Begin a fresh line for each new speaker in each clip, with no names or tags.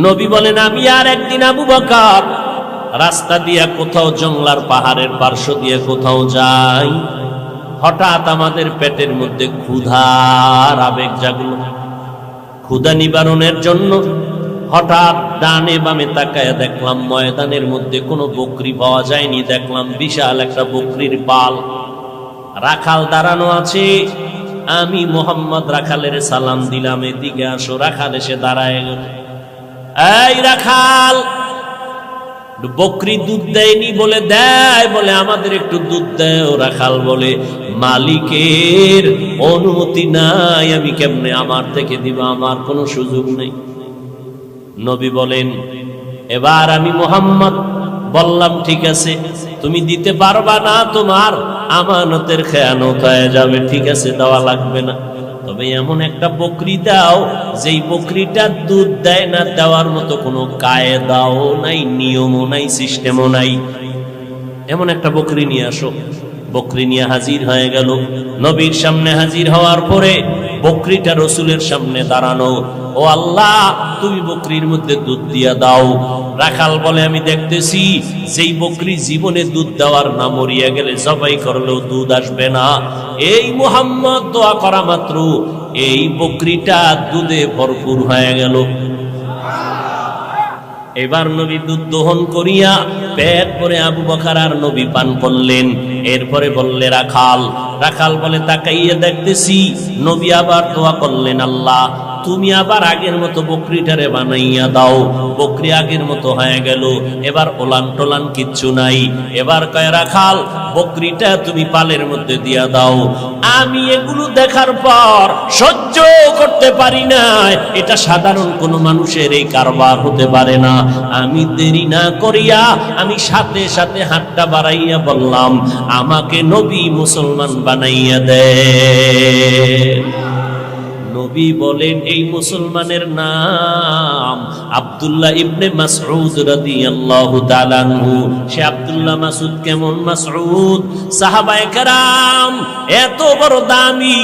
নবী বলেন, আমি আর একদিন আবু বকর রাস্তা দিয়া কোথাও জঙ্গলার পাহাড়ের পার্শ্ব দিয়ে কোথাও যাই, হঠাৎ আমাদের পেটের মধ্যে ক্ষুধার আবেগ জাগলো। ক্ষুধা নিবারণের জন্য হঠাৎ ডানে বামে তাকায় দেখলাম ময়দানের মধ্যে কোনো বকরি পাওয়া যায়নি। দেখলাম বিশাল একটা বকরির পাল, রাখাল দাঁড়ানো আছে। আমি মোহাম্মদ রাখালের সালাম দিলাম, এদিকে আসো। রাখাল এসে দাঁড়ায় গেল। এই রাখাল, বকরি দুধ দেয়নি বলে দেয়, বলে আমাদের একটু দুধ দেয়। রাখাল বলে, মালিকের অনুমতি নাই, আমি কেমনে আমার থেকে দিব, আমার কোনো সুযোগ নেই। নবী বলেন, এবার আমি মোহাম্মদ বললাম, ঠিক আছে, তুমি দিতে পারবা না, তোমার আমানতের খেয়ানত হয়ে যাবে, ঠিক আছে, দেওয়া লাগবে না। তবে এমন একটা বকরি দাও যেই বকরিটা দুধ দেয় না, দেওয়ার মতো কোনো কায়দাও নাই, নিয়মও নাই, সিস্টেমও নাই। এমন একটা বকরি নিয়ে আসো। বকরি নিয়ে হাজির হয়ে গেল। নবীর সামনে হাজির হওয়ার পরে বকরিটা রসুলের সামনে দাঁড়ানো। ও আল্লাহ, তুমি বকরির মধ্যে দুধ দিয়া দাও। রাখাল বলে, আমি দেখতেছি যেই বকরি জীবনে দুধ দেওয়ার না, মরিয়া গেলে জবাই করলেও দুধ আসবে না। এই মুহাম্মদ দোয়া করা মাত্র এই বকরিটা দুধে ভরপুর হয়ে গেল। এবার নবী দুধ দহন করিয়া পেট ভরে আবু বকর আর নবী পান করলেন। এরপরে বললে রাখাল। রাখাল বলে, তাকাইয়া দেখতেছি নবী আবার দোয়া করলেন, আল্লাহ তুমি আবার আগের মতো বকরিটারে বানাইয়া দাও। বকরি আগের মতো হয়ে গেল, এবার ওলান টোলান কিচ্ছু নাই। এবার কয় রাখাল, বকরিটা তুমি পালের মধ্যে দিয়া দাও। আমি এগুলো দেখার পর সহ্য করতে পারি না, এটা সাধারণ কোনো মানুষের এই কারবার হতে পারে না। আমি দেরি না করিয়া আমি সাথে সাথে হাতটা বাড়াইয়া বললাম, আমাকে নবী মুসলমান বানাইয়া দেন। নবী বলেন, এই মুসলমানের নাম আব্দুল্লাহ ইবনে মাসউদ রাদিয়াল্লাহু তাআলা আনহু। সে আব্দুল্লাহ মাসউদ কেমন মাসউদ? সাহাবায়ে কেরাম এত বড় দামি।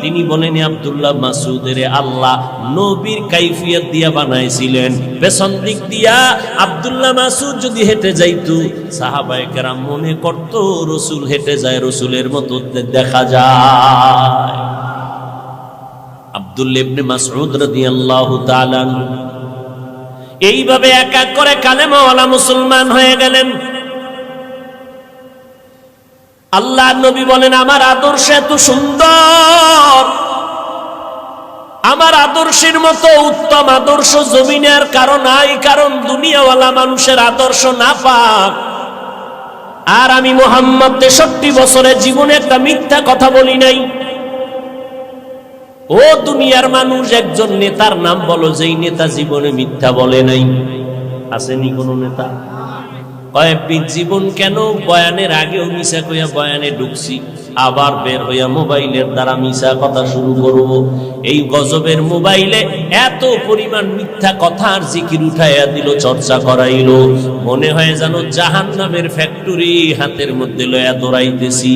তিনি বলেন, আব্দুল্লাহ মাসউদের আল্লাহ নবীর কাইফিয়ত দিয়া বানাইছিলেন। পেছন দিক দিয়া আব্দুল্লাহ মাসউদ যদি হেঁটে যাইতো, সাহাবায়ে কেরাম মনে করত রাসূল হেঁটে যায়, রাসূলের মতো দেখা যায়। আব্দুল্লাহ ইবনে মাসউদ রাদিয়াল্লাহু তাআলা এইভাবে এক এক করে কালেমাওয়ালা মুসলমান হয়ে গেলেন। আল্লাহ নবী বলেন, আমার আদর্শ এত সুন্দর, আমার আদর্শের মতো উত্তম আদর্শ জমিনে আর কারো নাই, কারণ দুনিয়াওয়ালা মানুষের আদর্শ নাপাক। আর আমি মুহাম্মদ 63 বছরের জীবনে একটা মিথ্যা কথা বলি নাই। ও দুনিয়ার মানুষ, একজন নেতার নাম বলো যেই নেতা জীবনে মিথ্যা বলে নাই। আসেনি কোন নেতা? কয়েকদিন জীবন কেন বয়ানের আগেও মিশা কইয়া বয়ানে ঢুকছি, আবার বের হইয়া মোবাইলের দ্বারা মিশা কথা শুরু করব। এই গজবের মোবাইলে এত পরিমাণ মিথ্যা কথার জিকির উঠাইয়া দিল, চর্চা করাইল, মনে হয় যেন জাহান্নামের ফ্যাক্টরি হাতের মধ্যে লইয়া দৌড়াইতেছি।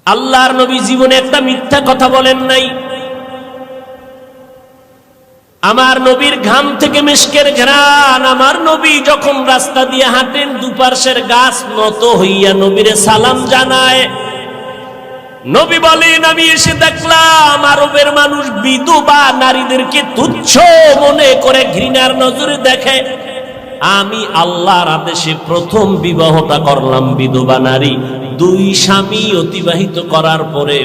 আল্লাহর নবী জীবনে একটা মিথ্যা কথা বলেন নাই। আমার নবীর ঘাম থেকে মিশকের ঘ্রাণ। আমার নবী যখন রাস্তা দিয়ে হাঁটেন, দুপার্শ্বের গাছ নত হইয়া নবীরে সালাম জানায়। নবী বলেন, আমি এসে দেখলাম আরবের মানুষ বিধবা নারীদেরকে তুচ্ছ মনে করে ঘৃণার নজরে দেখে। আমি আল্লাহর আদেশে প্রথম বিবাহটা করলাম বিধবা নারী। 2 স্বামী অতিবাহিত করার পরে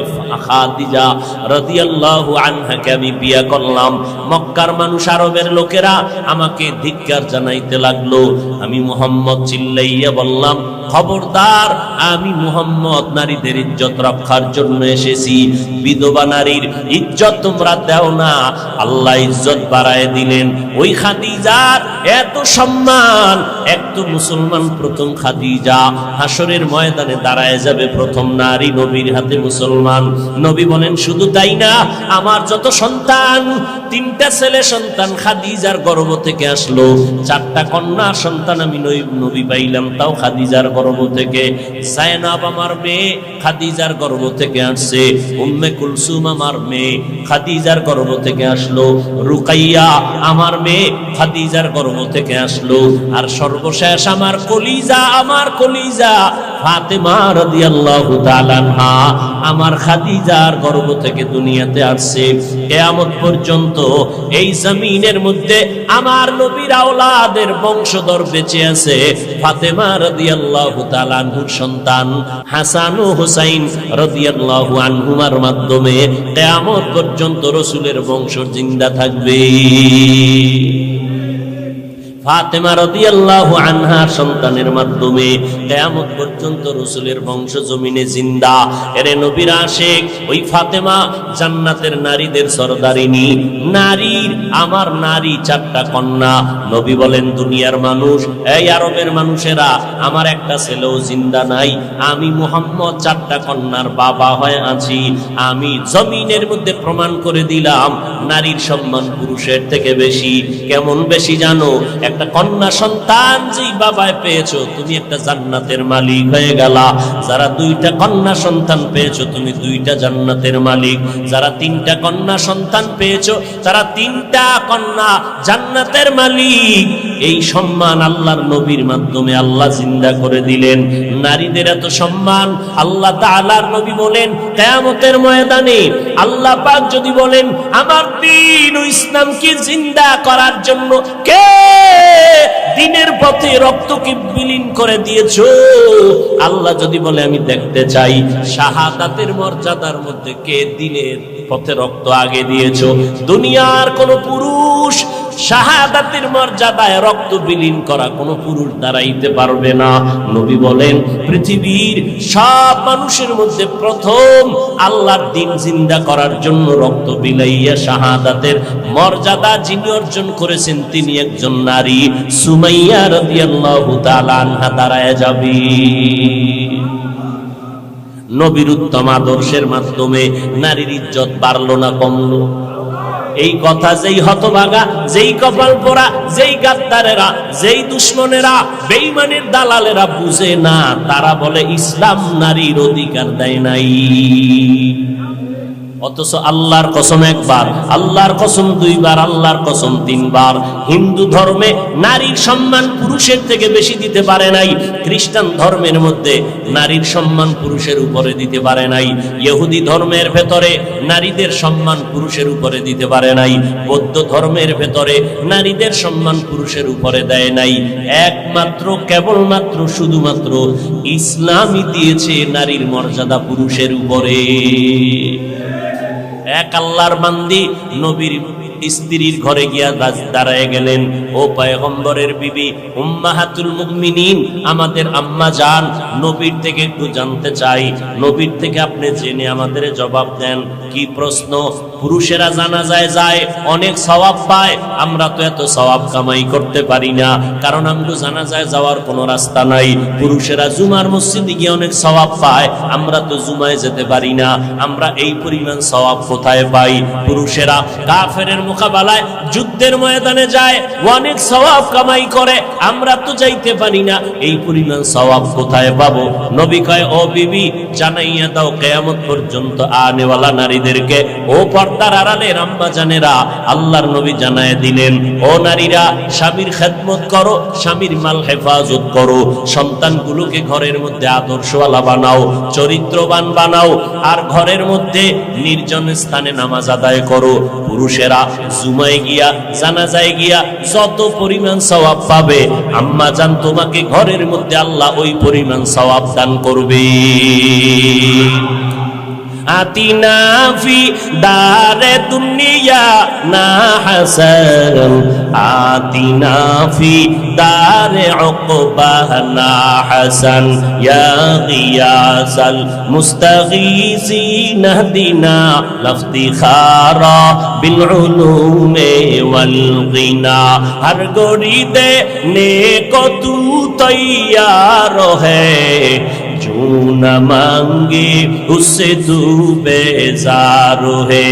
খাদিজা রাদিয়াল্লাহু আনহাকে আমি বিয়ে করলাম। মক্কার মানুষ, আরবের লোকেরা আমাকে ধিক্কার জানাইতে লাগলো। আমি মুহাম্মদ চিল্লাইয়া বললাম, খবরদার, আমি মুহাম্মদ নারীদের ইজ্জত রক্ষার জন্য এসেছি। বিধবা নারীর ইজ্জত তোমরা দাও না। আল্লাহ ইজ্জত বাড়ায় দিলেন। ওই খাদিজার এত সম্মান, এক তো মুসলমান প্রথম খাদিজা, হাসরের ময়দানে দাঁড়ায় যাবে প্রথম নারী নবীর হাতে মুসলমান। নবী বলেন, শুধু তাই না, আমার যত সন্তান তিনটা ছেলে সন্তান খাদিজার গর্ভ থেকে আসলো, চারটা কন্যা সন্তান আমি নবী পাইলাম, তাও খাদিজার গর্ভ থেকে। জায়নাব আমার মেয়ে খাদিজার গর্ভ থেকে আসছে, উম্মে কুলসুম আমার মেয়ে খাদিজার গর্ভ থেকে আসলো, রুকাইয়া আমার মেয়ে খাদিজার গর্ভ থেকে আসলো, আর সর্বশেষ আমার কলিজা ফাতেমা রাদিয়াল্লাহু তাআলা আনহা আমার খাদিজার গর্ভ থেকে দুনিয়াতে আসছে। কিয়ামত পর্যন্ত এই জমিনের মধ্যে আমার নবীর আওলাদের বংশধর বেঁচে আছে। ফাতেমা রাদিয়াল্লাহু তাআলা আনহুর সন্তান হাসান ও হুসাইন রাদিয়াল্লাহু আনহুমার মাধ্যমে কিয়ামত পর্যন্ত রাসূলের বংশ জিন্দা থাকবে। ফাতেমা রাদিয়াল্লাহু আনহার সন্তানের মাধ্যমে কিয়ামত পর্যন্ত রাসূলের বংশ জমিনে জিন্দা। এরে নবীর আশিক ওই ফাতেমা জান্নাতের নারীদের সরদারিনী নারীর, আমার নারী চারটা কন্যা। নবী বলেন দুনিয়ার মানুষ, এই আরবের মানুষেরা, আমার একটা ছেলেও জিন্দা নাই, আমি মুহাম্মদ চারটা কন্যার বাবা হয়ে আছি। আমি জমিনের মধ্যে প্রমাণ করে দিলাম নারীর সম্মান পুরুষের থেকে বেশি। কেমন বেশি জানো? একটা কন্যা সন্তান যেই বাবায় পেয়েছো তুমি একটা জান্নাতের মালিক হয়ে গেলা। যারা দুইটা কন্যা সন্তান পেয়েছো তুমি দুইটা জান্নাতের মালিক। যারা তিনটা কন্যা সন্তান পেয়েছো তারা তিনটা কন্যা জান্নাতের মালিক। এই সম্মান আল্লাহর নবীর মাধ্যমে আল্লাহ জিন্দা করে দিলেন। নারীদের এত সম্মান আল্লাহ তাআলার নবী বলেন কিয়ামতের ময়দানে আল্লাহ পাক যদি বলেন আমার দ্বীন ও ইসলামকে জিন্দা করার জন্য কে দ্বীনের পথে রক্তকে বিলীন করে দিয়েছো, আল্লাহ যদি বলে আমি দেখতে চাই শাহাদাতের মর্যাদার মধ্যে কে দ্বীনের পথে রক্ত আগে দিয়েছো। দুনিয়ার কোন পুরুষ শাহাদাতের মর্যাদায় রক্ত বিলীন করা কোন পুরুষ দাঁড়াইতে পারবে না। নবী বলেন পৃথিবীর সব মানুষের মধ্যে প্রথম আল্লাহর দ্বীন জিন্দা করার জন্য রক্ত বিলাইয়া শাহাদাতের মর্যাদা যিনি অর্জন করেছেন তিনি একজন নারী, সুমাইয়া রাদিয়াল্লাহু তাআলা আনহা দাঁড়ায় যাবে। নবীর উত্তম আদর্শের মাধ্যমে নারীর ইজ্জত বাড়লো না কমলো? এই কথা যেই হতভাগা, যেই কপাল পোড়া, যেই গাদ্দারেরা, যেই দুশ্মনেরা, বেঈমানের দালালেরা বুঝে না, তারা বলে ইসলাম নারীর অধিকার দেয় নাই। অথচ আল্লাহর কসম একবার, আল্লাহর কসম দুইবার, আল্লাহর কসম তিনবার হিন্দু ধর্মে নারীর সম্মান পুরুষের থেকে বেশি দিতে পারে নাই। খ্রিস্টান ধর্মের মধ্যে নারীর সম্মান পুরুষের উপরে দিতে পারে নাই। ইহুদি ধর্মের ভেতরে নারীদের সম্মান পুরুষের উপরে দিতে পারে নাই। বৌদ্ধ ধর্মের ভেতরে নারীদের সম্মান পুরুষের উপরে দেয় নাই। একমাত্র কেবলমাত্র শুধুমাত্র ইসলামই দিয়েছে নারীর মর্যাদা পুরুষের উপরে। এক আল্লাহর বান্দি নবীর স্ত্রীর ঘরে গিয়া দাঁড়ায় গেলেন, ও পয়গম্বরের বিবি উম্মাহাতুল মুমিনিন, আমাদের আম্মা জান, নবীর থেকে একটু জানতে চাই, নবীর থেকে আপনি জেনে আমাদের জবাব দেন। কি প্রশ্ন? পুরুষেরা জানাজায় যায় অনেক সওয়াব পায়, আমরা তো এত সওয়াব কামাই করতে পারি না, কারণ আমগো জানাজায় যাওয়ার কোনো রাস্তা নাই। পুরুষেরা জুমার মসজিদে গিয়ে অনেক সওয়াব পায়, আমরা তো জুমায় যেতে পারি না, আমরা এই পরিমাণ সওয়াব কোথায় পাই? পুরুষেরা কাফেরের মোকাবেলায় যুদ্ধের ময়দানে যায়, অনেক সওয়াব কামাই করে, আমরা তো যাইতে পারি না, এই পরিমাণ সওয়াব কোথায় পাবো? নবী কয়, ও বিবি জানাইয়া দাও কিয়ামত পর্যন্ত আনেওয়ালা নারীদেরকে, ও পর্দার আড়ালের আম্মা জানেরা, আল্লাহর নবী জানায় দিলেন, ও নারীরা স্বামীর খেদমত করো, স্বামীর মাল হেফাজত করো, সন্তানগুলোকে ঘরের মধ্যে আদর্শওয়ালা বানাও, চরিত্রবান বানাও, আর ঘরের মধ্যে নির্জন স্থানে নামাজ আদায় করো। পুরুষেরা জুমায় গিয়া জানাজায় গিয়া যত পরিমাণ সওয়াব পাবে, আম্মা জান তোমাকে ঘরের মধ্যে আল্লাহ ওই পরিমাণ সওয়াব দান করবে। আতিনা ফি দারে দুনিয়া না হাসান, আতিনা ফি দারে উকবা না হাসান, ইয়া গিয়াসাল মুস্তাগীসিন হদিনা লাফতিখারা বিল উলুমে ওয়াল গিনা। হর গরি দে নেক তু তৈয়ার है, जो न मांगे उससे तू बेजार है।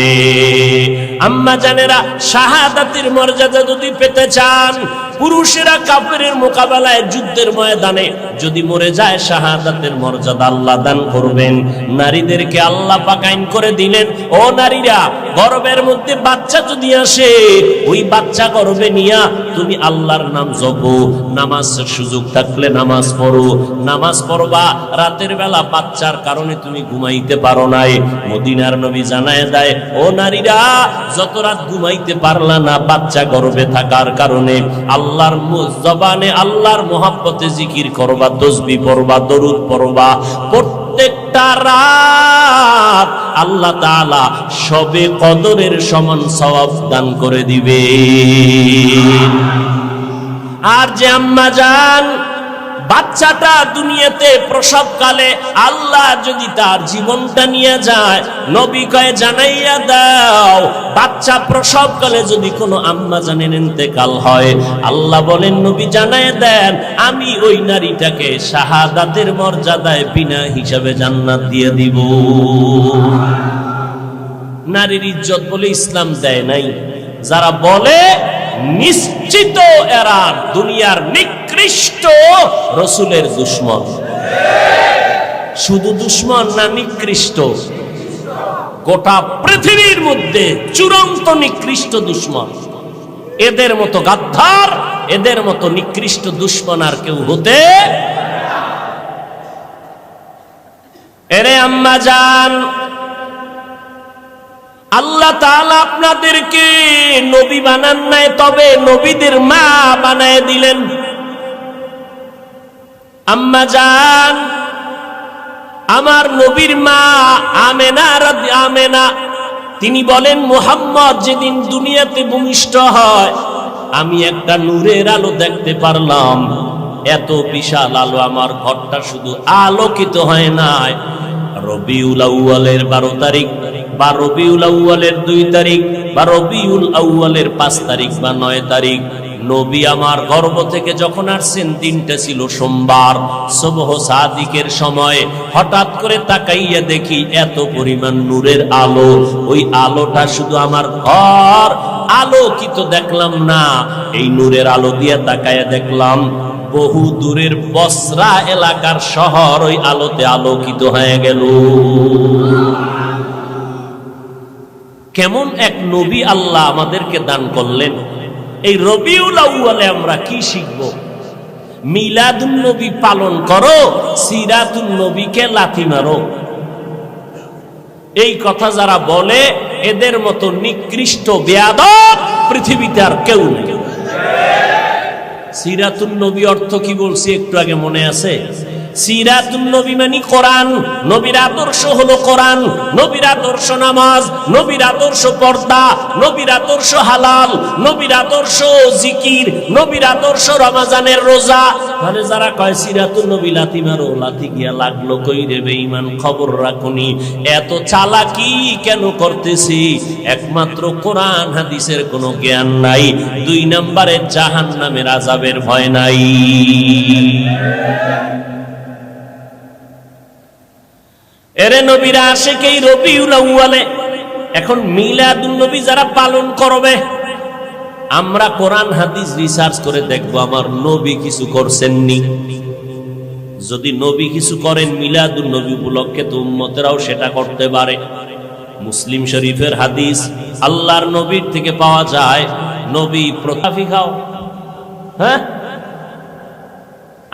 আম্মা জানেরা, শাহাদাতের মর্যাদা যদি পেতে চান, পুরুষেরা কাফেরের মোকাবেলায় যুদ্ধের ময়দানে যদি মরে যায়, শাহাদাতের মর্যাদা আল্লাহ দান করবেন। নারীদেরকে আল্লাহ পাক আইন করে দিলেন, ও নারীরা, গর্ভের মধ্যে বাচ্চা যদি আসে, ওই বাচ্চা গর্ভে নিয়া তুমি আল্লাহর নাম জপো, নামাজের সুযোগ থাকলে নামাজ পড়ো, নামাজ পড়বা। রাতের বেলা বাচ্চার কারণে তুমি ঘুমাইতে পারো নাই, মদিনার নবী জানায় দেয়, ও নারীরা, যত রাত ঘুমাইতে পারলা না বাচ্চা গর্ভে থাকার কারণে, আল্লাহর জবানে আল্লাহর মহব্বতে জিকির করবা, তসবিহ পড়বা, দরুদ পড়বা। প্রত্যেকটা রাত আল্লাহ তাআলা শবে কদরের সমান সওয়াব দান করে দিবে। আর যে আম্মা জান বাচ্চাটা দুনিয়াতে প্রসবকালে আল্লাহ যদি তার জীবনটা নিয়ে যায়, নবী কয় জানাইয়া দাও, বাচ্চা প্রসবকালে যদি কোনো আম্মা জানের ইন্তেকাল হয়, আল্লাহ বলেন নবী জানাইয়া দেন, আমি ওই নারীটাকে শাহাদাতের মর্যাদায় বিনা হিসাবে জান্নাত দিয়ে দিব। নারীর ইজ্জত বলে ইসলাম দেয় নাই। যারা বলে, নিশ্চিত এরা দুনিয়ার নিকৃষ্ট রসুলের দুশমন। শুধু দুশমন না, নিকৃষ্ট, গোটা পৃথিবীর মধ্যে চূড়ান্ত নিকৃষ্ট দুশমন। এদের মতো গাদ্দার, এদের মতো নিকৃষ্ট দুশমন আর কেউ হতে। এরে আম্মা জান, আল্লাহ তাআলা আপনাদেরকে নবী বানান নাই, তবে নবীদের মা বানায় দিলেন। আম্মা জান, আমার নবীর মা আমেনা, তিনি বলেন, মুহাম্মদ যেদিন দুনিয়াতে ভূমিষ্ঠ হয়, আমি একটা নূরের আলো দেখতে পারলাম। এত বিশাল আলো, আমার ঘরটা শুধু আলোকিত হয় নাই, রবিউল আউয়ালের 12 তারিখ বা রবিউল আউয়ালের 2 তারিখ বা রবিউল আউয়ালের 5 তারিখ বা 9 তারিখ, নবী আমার গর্ভ থেকে যখন আসছেন, দিনটা ছিল সোমবার, সুবহ সাদিকের সময়। হঠাৎ করে তাকাইয়া দেখি এত পরিমাণ নূরের আলো, ওই আলোটা শুধু আমার ঘর আলোকিত দেখলাম না, এই নূরের আলো দিয়ে তাকাইয়া দেখলাম বহু দূরের বসরা এলাকার শহর ওই আলোতে আলোকিত হয়ে গেল। কেমন এক নবী আল্লাহ আমাদেরকে দান করলেন। এই রবিউল আউয়ালে আমরা কি শিখব? মিলাদুন নবী পালন করো, সিরাতুন নবীকে লাথি মারো। এই কথা যারা বলে, এদের মতো নিকৃষ্ট বেয়াদব পৃথিবীতে আর কেউ নেই। সিরাতুন নবী অর্থ কি বলছি একটু আগে মনে আছে? সিরাতুন নবী মানে কোরআন। নবীর আদর্শ হলো কোরআন, নবীর আদর্শ নামাজ, নবীর আদর্শ পর্দা, নবীর আদর্শ হালাল, নবীর আদর্শ জিকির, নবীর আদর্শ রমজানের রোজা। মানে যারা কয় সিরাতুন নবী লাথি মারো, লাথি গিয়া লাগলো কই রে বেঈমান, খবর রাখুনি। এত চালাকি কেন করতেছি? একমাত্র কোরআন হাদিসের কোনো জ্ঞান নাই। 2 নম্বরে জাহান্নামের আযাবের ভয় নাই। এরে নবীরা আশিকেই রবিউল আউয়ালে। এখন মিলাদুন নবী যারা পালন করবে, আমরা কোরআন হাদিস রিসার্চ করে দেখব আমার নবী কিছু করছেননি। যদি নবী কিছু করেন মিলাদুন নবী উপলক্ষে, তো উম্মতেরাও সেটা করতে পারে। মুসলিম শরীফের হাদিস, আল্লাহর নবীর থেকে পাওয়া যায়, নবী প্রতাফি খাও। হ্যাঁ,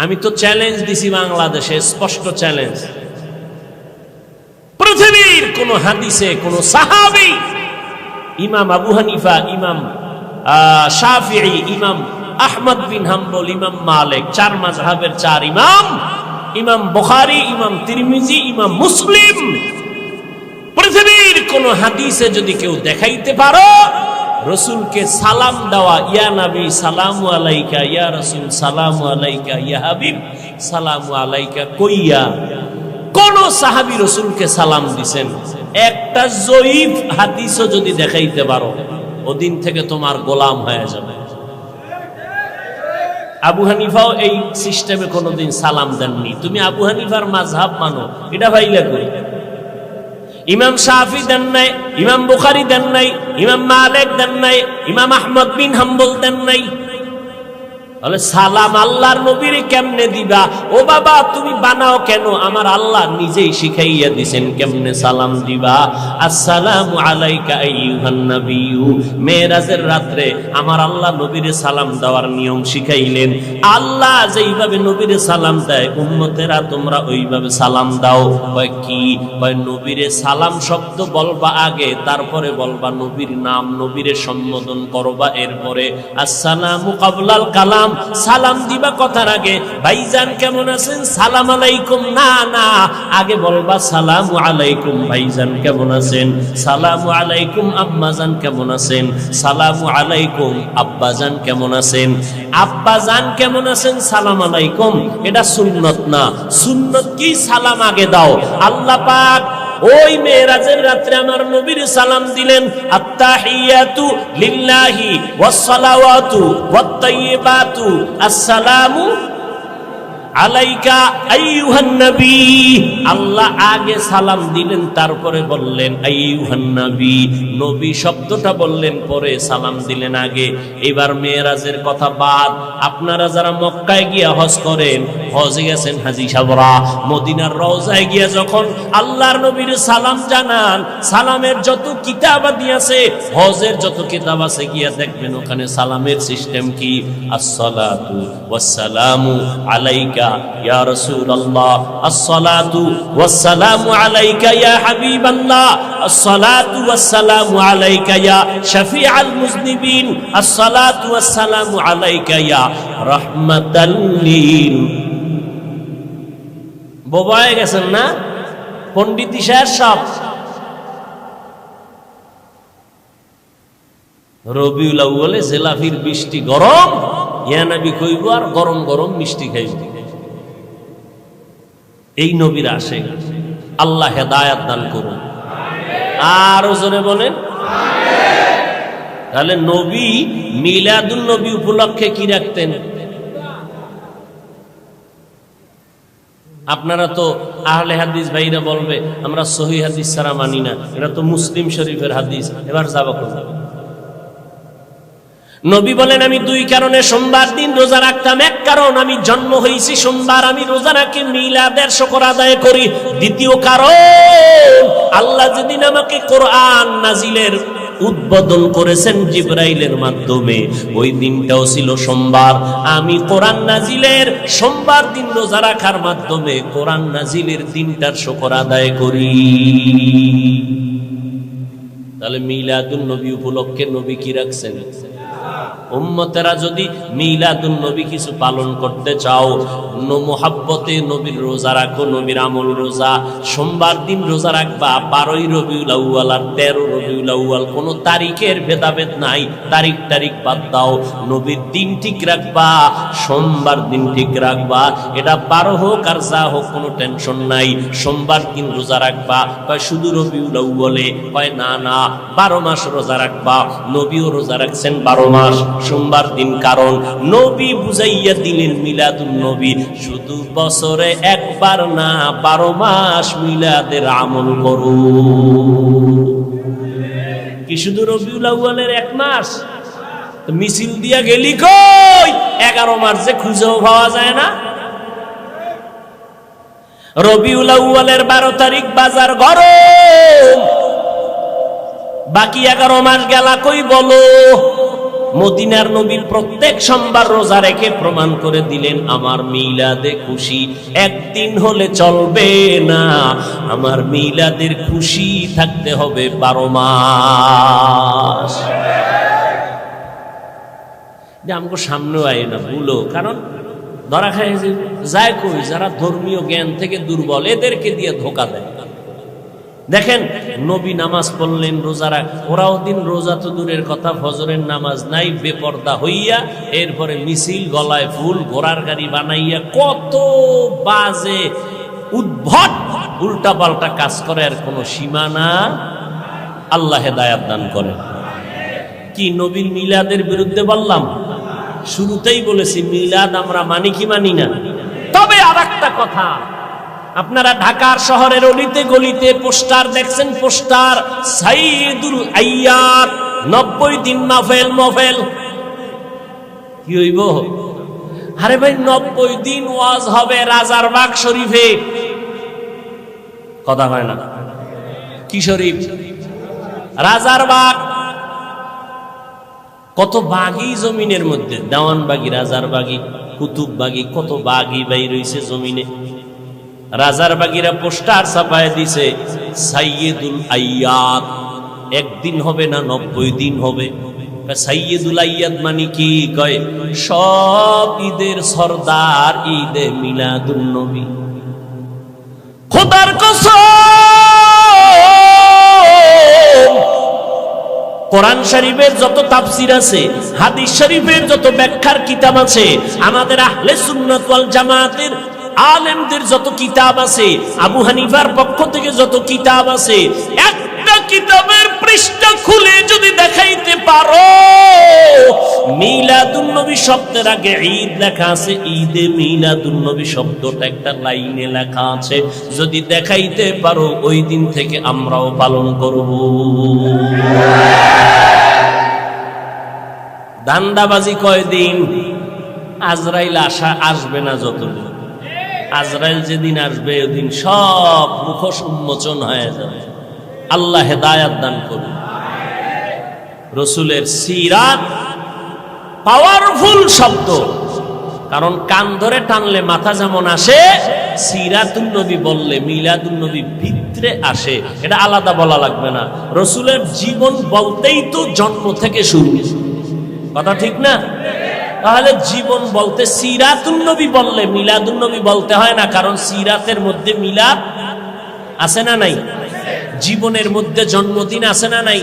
আমি তো চ্যালেঞ্জ দিছি বাংলাদেশে, স্পষ্ট চ্যালেঞ্জ। পৃথিবীর কোন হাদিসে কোন সাহাবী, ইমাম আবু হানিফা, ইমাম শাফিঈ, ইমাম আহমদ বিন হাম্বল, ইমাম মালিক, 4 মাযহাবের 4 ইমাম, ইমাম বুখারী, ইমাম তিরমিজি, ইমাম মুসলিম, পৃথিবীর কোন হাদিসে যদি কেউ দেখাইতে পারো রাসূলকে সালাম দেওয়া, ইয়া নবী সালামু আলাইকা, ইয়া রাসূল সালামু আলাইকা, ইয়া হাবিব সালামু আলাইকা কইয়া কোন সাহাবী রাসূলকে সালাম দিবেন, একটা জয়ীফ হাদিসও যদি দেখাইতে পারো, ওদিন থেকে তোমার গোলাম হয়ে যাবে। আবু হানিফাও এই সিস্টেমে কোনোদিন সালাম দেননি। তুমি আবু হানিফার মাযহাব মানো, এটা ভাইলা কই? ইমাম শাফি দেন নাই, ইমাম বুখারী দেন নাই, ইমাম মালিক দেন নাই, ইমাম আহমদ বিন হাম্বল দেন নাই। তাহলে সালাম আল্লাহর নবীরে কেমনে দিবা? ও বাবা তুমি বানাও কেন? আমার আল্লাহ নিজেই শিখাইয়া দিবেন কেমনে সালাম দিবা। আসসালামু আলাইকা আইয়ুহান নাবিয়্যু। মেরাজের রাত্রে আমার আল্লাহ নবীরে সালাম দেওয়ার নিয়ম শিখাইলেন। আল্লাহ যেইভাবে নবীরে সালাম দেয় উম্মতেরা তোমরা ওইভাবে সালাম দাও। কয় কি? কয় নবীরে সালাম শব্দ বলবা আগে, তারপরে বলবা নবীর নাম, নবীরে সম্বোধন করবা, এরপরে আসসালামু ক্বাবলাল কালাম। সালাম দিবা কথার আগে ভাইজান কেমন আছেন, সালাম আলাইকুম না, না, আগে বলবা সালামু আলাইকুম ভাইজান কেমন আছেন, সালামু আলাইকুম আম্মাজান কেমন আছেন, সালামু আলাইকুম আব্বাজান কেমন আছেন। আব্বাজান কেমন আছেন সালাম আলাইকুম, এটা সুন্নত না। সুন্নত কি? সালাম আগে দাও। আল্লাহ পাক ওই মেরাজের রাত্রে আমার নবীর সালাম দিলেন, আত্তাহিয়াতু লিল্লাহি ওয়াস সালাওয়াতু ওয়াত তাইয়্যিবাতু আসসালামু আলাইকা আইয়ুহান নবী। আল্লাহ আগে সালাম দিলেন, তারপরে বললেন আইয়ুহান নবী। নবী শব্দটা বললেন পরে, সালাম দিলেন আগে। এবার মেরাজের কথা বাদ। আপনারা যারা মক্কায় গিয়া হজ করেন, হজে গেছেন হাজী সাহেবরা, মদিনার রওজায় গিয়া যখন আল্লাহর নবীর সালাম জানান, সালামের যত কিতাবাদি আছে, হজের যত কিতাব আছে, গিয়া দেখবেন ওখানে সালামের সিস্টেম কি? আসসালাতু ওয়াসসালামু আলাইকা ইয়া রাসূলুল্লাহ, আসসালাতু ওয়াসসালামু আলাইকা ইয়া হাবিবাল্লাহ, আসসালাতু ওয়াসসালামু আলাইকা ইয়া শাফিআল মুযনিবিন, আসসালাতু ওয়াসসালামু আলাইকা ইয়া রাহমাতাল লিল। বোবা হয়ে গেছেন না পণ্ডিত সাহেব সব? রবিউল আউয়ালে জেলাফির বৃষ্টি গরম, ইয়া নবী কইব আর গরম গরম মিষ্টি খাইব। এই নবীর আসে। আল্লাহ হেদায়াত দান করুন। আর জোরে বলেন তাহলে নবী মিলাদুন নবী উপলক্ষে কি রাখতেন? আপনারা তো আহলে হাদিস ভাইরা বলবে আমরা সহিহ হাদিস ছাড়া মানি না, এটা তো মুসলিম শরীফের হাদিস। এবার যাবো কোথায়? নবী বলেন আমি দুই কারণে সোমবার দিন রোজা রাখতাম। এক কারণ আমি জন্ম হয়েছি সোমবার, আমি রোজা রাখি মিলাদের শুকর আদায় করি। দ্বিতীয় কারণ আল্লাহ যেদিন আমাকে কোরআন নাজিলের উদ্বোধন করেছেন জিবরাইলের মাধ্যমে, ওই দিনটাও ছিল সোমবার। আমি কোরআন নাজিলের সোমবার দিন রোজা রাখার মাধ্যমে কোরআন নাজিলের দিনটার শুকর আদায় করি। তাহলে মিলাদুন নবী উপলক্ষে নবী কি রাখছেন? উম্মতেরা যদি মিলাদুন নবী কিছু পালন করতে চাও, মুহাব্বতে নবীর রোজা রাখো, নবীর আমল রোজা। সোমবার দিন রোজা রাখবা, 12ই রবিউল আউয়াল আর 13 রবিউল আউয়াল, কোনো তারিখের ভেদাভেদ নাই। তারিখ বাদ দাও, নবীর দিন ঠিক রাখবা, সোমবার দিন ঠিক রাখবা। এটা 12 হোক আর যা হোক কোনো টেনশন নাই। সোমবার দিন রোজা রাখবা, কয় শুধু রবিউল আউয়ালে, কয় না না 12 মাস রোজা রাখবা। নবীও রোজা রাখছেন 12 মাস সোমবার দিন, কারণ নবী বুঝাইয়া দিলেন মিলাদুন নবী শুধু বছরে একবার না, 12 মাস মিলাদের আমল করো। কি শুধু রবিউল আউয়ালের 1 মাস? মিছিল দিয়া গেলি কই? 11 মাস যে খুঁজেও পাওয়া যায় না। রবিউল আউয়ালের 12 তারিখ বাজার গরম, বাকি 11 মাস গেলা কই বলো? মদিনার নবীর প্রত্যেক সোমবার রোজা রেখে প্রমাণ করে দিলেন আমার মিলাদে খুশি একদিন হলে চলবে না, আমার মিলাদের খুশি থাকতে হবে 12 মাস। যে আমাকে সামনেও আয় না ভুলো, কারণ ধরা খায় যায় কই যারা ধর্মীয় জ্ঞান থেকে দুর্বল, এদেরকে দিয়ে ধোকা দেয়। দেখেন নবী নামাজ পড়লেন, রোজা রাখ, ওরাও দিন রোজা তো দূরের কথা, ফজরের নামাজ নাই, বেপর্দা হইয়া এরপরে মিছিল, গলায় ফুল, ঘোড়ার গাড়ি বানাইয়া কত বাজে উদ্ভট উল্টা পাল্টা কাজ করে, আর কোনো সীমানা। আল্লাহ হেদায়াত দান করেন। কি নবীর মিলাদের বিরুদ্ধে বললাম? শুরুতেই বলেছি মিলাদ আমরা মানি কি মানি না। তবে আরেকটা কথা, আপনারা ঢাকার শহরের অলিতে গলিতে পোস্টার দেখছেন, পোস্টার সাইয়্যিদুল আইয়াদ 90 দিন মাহফিল। কি হইব? আরে ভাই 90 দিন ওয়াজ হবে রাজারবাগ শরীফে। কথা হয় না? কি শরীফ? রাজারবাগ। কত বাগি জমিনের মধ্যে, দেওয়ানবাগি, রাজারবাগি, কুতুববাগি, কত বাগি বাই রইছে জমিনে। রাজারবাগিরা পোস্টার ছাপায় দিছে সাইয়্যিদুল আইয়াদ। একদিন হবে না 90 দিন হবে। সাইয়্যিদুল আইয়াদ মানে কি? কয় সব ঈদের সরদার ঈদে মিলাদুন নবী। খোদার কসম, কোরআন শরীফের যত তাফসীর আছে, হাদিস শরীফের যত ব্যাখ্যার কিতাব আছে, আমাদের আহলে সুন্নাত ওয়াল জামাতের আলেমদের যত কিতাব আছে, আবু হানিফার পক্ষ থেকে যত কিতাব আছে, একটা কিতাবের পৃষ্ঠা খুলে যদি দেখাইতে পারো মিলাদুন নবী শব্দের আগে ঈদ লেখা আছে, ঈদে মিলাদুন নবী শব্দটা একটা লাইনে লেখা আছে, যদি দেখাইতে পারো ওই দিন থেকে আমরাও পালন করব। দান্দাবাজি কয়দিন? আজরাইল আসবে না যতদিন। আজরাইল যেদিন আসবে ওদিন সব মুখোশ উন্মোচন হয়ে যাবে। আল্লাহ হেদায়াত দান করুন। রসুলের সিরাত পাওয়ারফুল শব্দ, কারণ কান ধরে টানলে মাথা যেমন আসে, সিরাতুন নবী বললে মিলাদুন নবী ভিতরে আসে। এটা আলাদা বলা লাগবে না। রসুলের জীবন বলতেই তো জন্ম থেকে শুরু, কথা ঠিক না? তাহলে জীবন বলতে সিরাতুন নবী বললে মিলাদুন নবী বলতে হয় না, কারণ সিরাতের মধ্যে মিলাদ আছে না নাই? জীবনের মধ্যে জন্মদিন আছে না নাই?